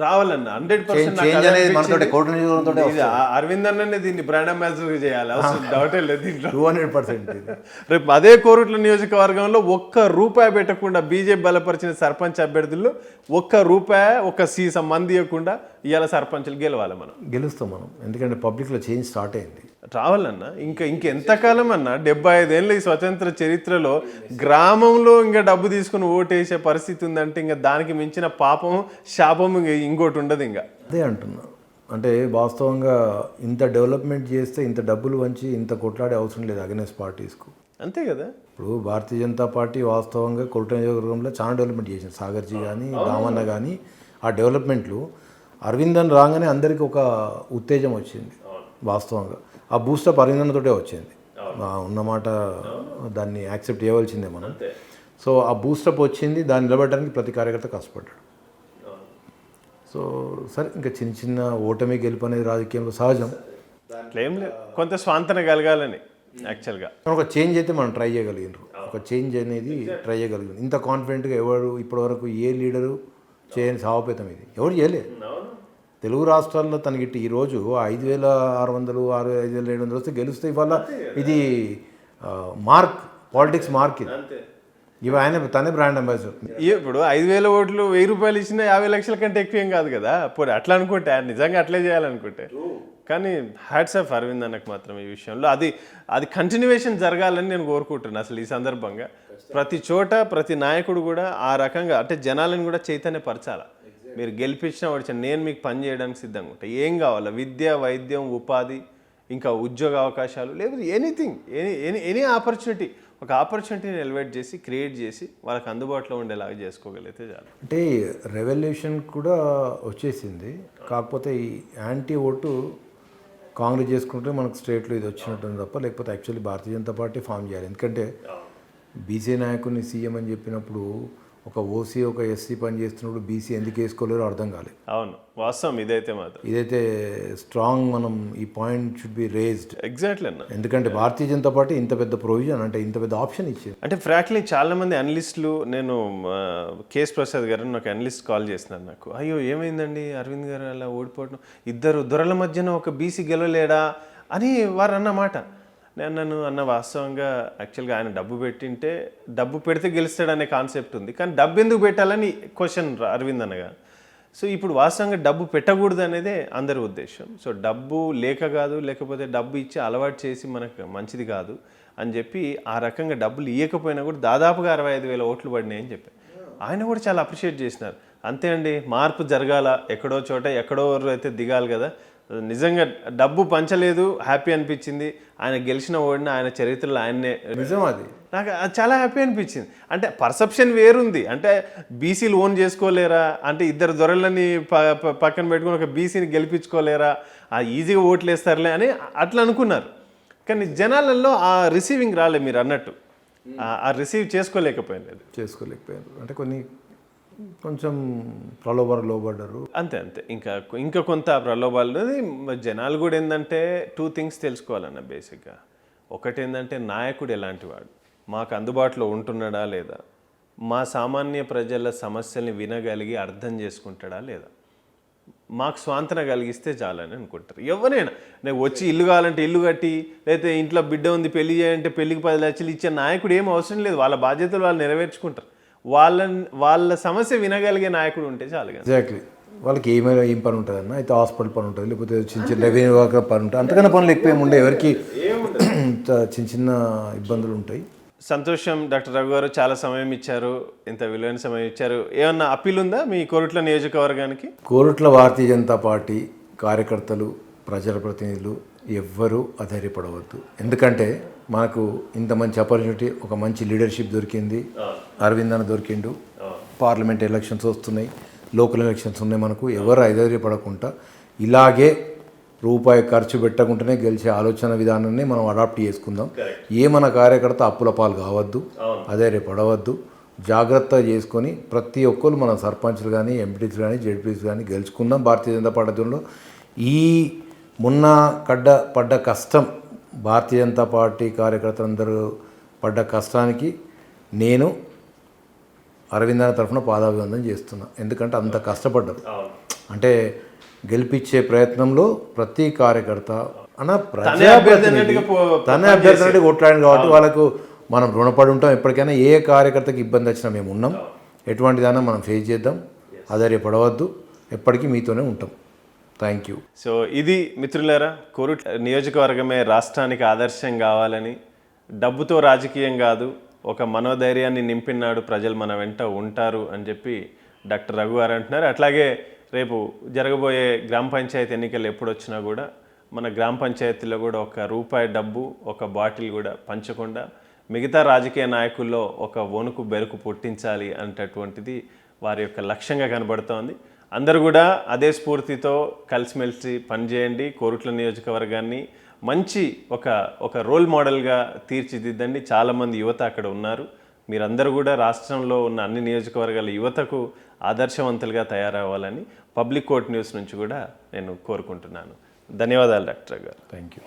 రావాలన్న 100%. అరవింద్ అన్ననే దీన్ని బ్రాండ్ అంబాసిడర్ చేయాలి, అసలు డౌటే లేదు దీంట్లో. 200%. రేపు అదే కోరుట్ల నియోజకవర్గంలో 1 రూపాయి పెట్టకుండా బీజేపీ బలపరిచిన సర్పంచ్ అభ్యర్థుల్లో 1 రూపాయి, 1 సీసా మంది ఇవ్వకుండా ఇవాళ సర్పంచ్లు గెలవాలి. మనం గెలుస్తాం మనం, ఎందుకంటే పబ్లిక్లో చేంజ్ స్టార్ట్ అయింది. రావాలన్నా ఇంకెంతకాలం అన్నా 75 ఏళ్ళ ఈ స్వతంత్ర చరిత్రలో గ్రామంలో ఇంకా డబ్బు తీసుకుని ఓటేసే పరిస్థితి ఉందంటే ఇంకా దానికి మించిన పాపం, శాపం ఇంకోటి ఉండదు. ఇంకా అదే అంటున్నా. అంటే వాస్తవంగా ఇంత డెవలప్మెంట్ చేస్తే ఇంత డబ్బులు వంచి ఇంత కొట్లాడే అవసరం లేదు అగెనెస్ట్ పార్టీస్కు. అంతే కదా. ఇప్పుడు భారతీయ జనతా పార్టీ వాస్తవంగా కొరట నియోజకవర్గంలో చాలా డెవలప్మెంట్ చేసింది. సాగర్జీ కానీ, దామన్న కానీ, ఆ డెవలప్మెంట్లు అరవిందన్ రాగానే అందరికీ ఒక ఉత్తేజం వచ్చింది. వాస్తవంగా ఆ బూస్టప్ అరవిందన్తోటే వచ్చింది. ఉన్నమాట దాన్ని యాక్సెప్ట్ చేయవలసిందే మనం. సో ఆ బూస్టప్ వచ్చింది, దాన్ని నిలబడడానికి ప్రతి కార్యకర్త కష్టపడ్డాడు. సో సరే, ఇంకా చిన్న చిన్న ఓటమి గెలుపు అనేది రాజకీయంలో సహజం. ఏం లేదు, కొంత స్వాంతన కలగాలని యాక్చువల్గా ఒక చేంజ్ అయితే మనం ట్రై చేయగలిగినారు. ఒక చేంజ్ అనేది ట్రై చేయగలిగింది. ఇంత కాన్ఫిడెంట్గా ఎవరు ఇప్పటివరకు ఏ లీడరు చేయని సావపేతం ఇది ఎవరు చేయలేదు. తెలుగు రాష్ట్రాల్లో తనకి ఈరోజు 5,600 5,700 వస్తే గెలిస్తే ఇవాళ ఇది మార్క్ పాలిటిక్స్ మార్క్ ఇది. ఇవి ఆయన తనే బ్రాండ్ అంబాసిడర్. ఇప్పుడు 5,000 ఓట్లు 1,000 రూపాయలు ఇచ్చినా 50 లక్షల కంటే ఎక్కువ ఏం కాదు కదా. పోనీ అట్లా అనుకుంటే నిజంగా అట్లే చేయాలనుకుంటే. కానీ హ్యాట్స్ ఆఫ్ అరవింద్ అన్నకు మాత్రం ఈ విషయంలో అది కంటిన్యూవేషన్ జరగాలని నేను కోరుకుంటున్నాను. అసలు ఈ సందర్భంగా ప్రతి చోట ప్రతి నాయకుడు కూడా ఆ రకంగా అంటే జనాలను కూడా చైతన్యపరచాలి. మీరు గెలిపించిన వాడిచిన నేను మీకు పని చేయడానికి సిద్ధంగా ఉంటాను. ఏం కావాలా, విద్య, వైద్యం, ఉపాధి, ఇంకా ఉద్యోగ అవకాశాలు, లేకపోతే ఎనీథింగ్, ఎనీ ఆపర్చునిటీ, ఒక ఆపర్చునిటీని ఎలివేట్ చేసి క్రియేట్ చేసి వాళ్ళకి అందుబాటులో ఉండేలాగా చేసుకోగలిగితే చాలు. అంటే రెవల్యూషన్ కూడా వచ్చేసింది. కాకపోతే ఈ యాంటీ ఓటు కాంగ్రెస్ చేసుకుంటే మనకు స్టేట్లో ఇది వచ్చినట్టుంది తప్ప, లేకపోతే యాక్చువల్లీ భారతీయ జనతా పార్టీ ఫామ్ చేయాలి. ఎందుకంటే బీసీ నాయకుడిని సీఎం అని చెప్పినప్పుడు ఒక ఓసీ ఒక ఎస్సీ పని చేస్తున్నప్పుడు బీసీ ఎందుకు వేసుకోలేరో అర్థం కాలేదు. అవును, వాస్తవం ఇదైతే మాత్రం. ఇదైతే స్ట్రాంగ్ మనం ఈ point should be raised. Exactly అన్న. ఎందుకంటే భారతీయ జనతా పార్టీ ఇంత పెద్ద ప్రొవిజన్ అంటే ఇంత పెద్ద ఆప్షన్ ఇచ్చింది. అంటే ఫ్రాంక్లీ చాలా మంది అనలిస్టులు, నేను కేఎస్ ప్రసాద్ గారు నాకు అనలిస్ట్ కాల్ చేసినారు నాకు, అయ్యో ఏమైందండి అరవింద్ గారు అలా ఓడిపోవడం, ఇద్దరు దొరల మధ్యన ఒక బీసీ గెలవలేడా అని వారు అన్నమాట. నేను అన్న వాస్తవంగా యాక్చువల్గా ఆయన డబ్బు పెట్టింటే డబ్బు పెడితే గెలుస్తాడనే కాన్సెప్ట్ ఉంది, కానీ డబ్బు ఎందుకు పెట్టాలని క్వశ్చన్ అరవింద్ అన్నగా. సో ఇప్పుడు వాస్తవంగా డబ్బు పెట్టకూడదు అనేదే అందరి ఉద్దేశం. సో డబ్బు లేక కాదు, లేకపోతే డబ్బు ఇచ్చి అలవాటు చేసి మనకు మంచిది కాదు అని చెప్పి ఆ రకంగా డబ్బులు ఇవ్వకపోయినా కూడా దాదాపుగా 65,000 ఓట్లు పడినాయని చెప్పి ఆయన కూడా చాలా అప్రిషియేట్ చేసినారు. అంతే అండి, మార్పు జరగాల, ఎక్కడో చోట ఎక్కడో అయితే దిగాలి కదా. నిజంగా డబ్బు పంచలేదు, హ్యాపీ అనిపించింది. ఆయన గెలిచిన ఓడిన ఆయన చరిత్రలో ఆయన్నే, నిజం అది నాకు చాలా హ్యాపీ అనిపించింది. అంటే పర్సెప్షన్ వేరుంది. అంటే బీసీలు ఓన్ చేసుకోలేరా, అంటే ఇద్దరు దొరలని పక్కన పెట్టుకుని ఒక బీసీని గెలిపించుకోలేరా, ఈజీగా ఓట్లు వేస్తారులే అని అట్లా అనుకున్నారు. కానీ జనాలలో ఆ రిసీవింగ్ రాలే, మీరు అన్నట్టు ఆ రిసీవ్ చేసుకోలేకపోయారు. అంటే కొంచెం లోబడ్డారు. అంతే ఇంకా కొంత ప్రలోభాలు. జనాలు కూడా ఏంటంటే 2 థింగ్స్ తెలుసుకోవాలన్న బేసిక్గా. ఒకటి ఏంటంటే నాయకుడు ఎలాంటి వాడు, మాకు అందుబాటులో ఉంటున్నాడా లేదా, మా సామాన్య ప్రజల సమస్యల్ని వినగలిగి అర్థం చేసుకుంటాడా లేదా, మాకు స్వాంతన కలిగిస్తే చాలని అనుకుంటారు ఎవరైనా. నేను వచ్చి ఇల్లు కావాలంటే ఇల్లు కట్టి, లేకపోతే ఇంట్లో బిడ్డ ఉంది పెళ్లి చేయాలంటే పెళ్లికి 10 లక్షలు ఇచ్చే నాయకుడు ఏం అవసరం లేదు. వాళ్ళ బాధ్యతలు వాళ్ళు నెరవేర్చుకుంటారు. వాళ్ళ సమస్య వినగలిగే నాయకుడు ఉంటే చాలు. ఎగ్జాక్ట్లీ. వాళ్ళకి ఏం పని ఉంటుంది అన్న, అయితే హాస్పిటల్ పని ఉంటుంది, లేకపోతే చిన్న రెవెన్యూ పని ఉంటుంది, అంతకన్నా పనులు ఎక్కువ ఏమి ఉండే, ఎవరికి చిన్న ఇబ్బందులు ఉంటాయి. సంతోషం డాక్టర్ రఘు గారు, చాలా సమయం ఇచ్చారు, ఇంత విలువైన సమయం ఇచ్చారు. ఏమన్నా అప్పీల్ ఉందా మీ కోరుట్ల నియోజకవర్గానికి? కోరుట్ల భారతీయ జనతా పార్టీ కార్యకర్తలు, ప్రజల ప్రతినిధులు ఎవ్వరూ అధైర్యపడవద్దు. ఎందుకంటే మనకు ఇంత మంచి ఆపర్చునిటీ, ఒక మంచి లీడర్షిప్ దొరికింది, అరవింద్ అన్న దొరికిండు. పార్లమెంట్ ఎలక్షన్స్ వస్తున్నాయి, లోకల్ ఎలక్షన్స్ ఉన్నాయి. మనకు ఎవరు అధైర్యపడకుండా ఇలాగే రూపాయి ఖర్చు పెట్టకుండానే గెలిచే ఆలోచన విధానాన్ని మనం అడాప్ట్ చేసుకుందాం. మన కార్యకర్త అప్పుల పాలు కావద్దు, అధైర్యపడవద్దు, జాగ్రత్త చేసుకొని ప్రతి ఒక్కరు మన సర్పంచ్లు కానీ, ఎంపీటీస్ కానీ, జెడ్పీస్ కానీ గెలుచుకుందాం. భారతీయ జనతా పార్టీలో ఈ మొన్న పడ్డ కష్టం, భారతీయ జనతా పార్టీ కార్యకర్తలందరూ పడ్డ కష్టానికి నేను అరవింద్ అన్న తరఫున పాదాభివందనం చేస్తున్నా. ఎందుకంటే అంత కష్టపడ్డారు. అంటే గెలిపించే ప్రయత్నంలో ప్రతి కార్యకర్త తనే అభ్యర్థి కొట్లాడింది కాబట్టి వాళ్ళకు మనం రుణపడి ఉంటాం. ఎప్పటికైనా ఏ కార్యకర్తకి ఇబ్బంది వచ్చినా మేము ఉన్నాం. ఎటువంటిదైనా మనం ఫేస్ చేద్దాం, అధైర్యపడవద్దు, ఎప్పటికీ మీతోనే ఉంటాం. Thank you. సో ఇది మిత్రులారా, కోరుట్ల నియోజకవర్గమే రాష్ట్రానికి ఆదర్శం కావాలని, డబ్బుతో రాజకీయం కాదు, ఒక మనోధైర్యాన్ని నింపినాడు, ప్రజలు మన వెంట ఉంటారు అని చెప్పి డాక్టర్ రఘు గారు అంటున్నారు. అట్లాగే రేపు జరగబోయే గ్రామ పంచాయతీ ఎన్నికలు ఎప్పుడు వచ్చినా కూడా మన గ్రామ పంచాయతీలో కూడా ₹1 డబ్బు, ఒక బాటిల్ కూడా పంచకుండా మిగతా రాజకీయ నాయకుల్లో ఒక వణుకు బెరుకు పుట్టించాలి అనేటటువంటిది వారి యొక్క లక్ష్యంగా కనబడుతోంది. అందరూ కూడా అదే స్ఫూర్తితో కలిసిమెలిసి పనిచేయండి. కోరుట్ల నియోజకవర్గాన్ని మంచి ఒక రోల్ మోడల్గా తీర్చిదిద్దండి. చాలామంది యువత అక్కడ ఉన్నారు. మీరందరూ కూడా రాష్ట్రంలో ఉన్న అన్ని నియోజకవర్గాల యువతకు ఆదర్శవంతులుగా తయారవ్వాలని పబ్లిక్ కోర్ట్ న్యూస్ నుంచి కూడా నేను కోరుకుంటున్నాను. ధన్యవాదాలు డాక్టర్ గారు. Thank you.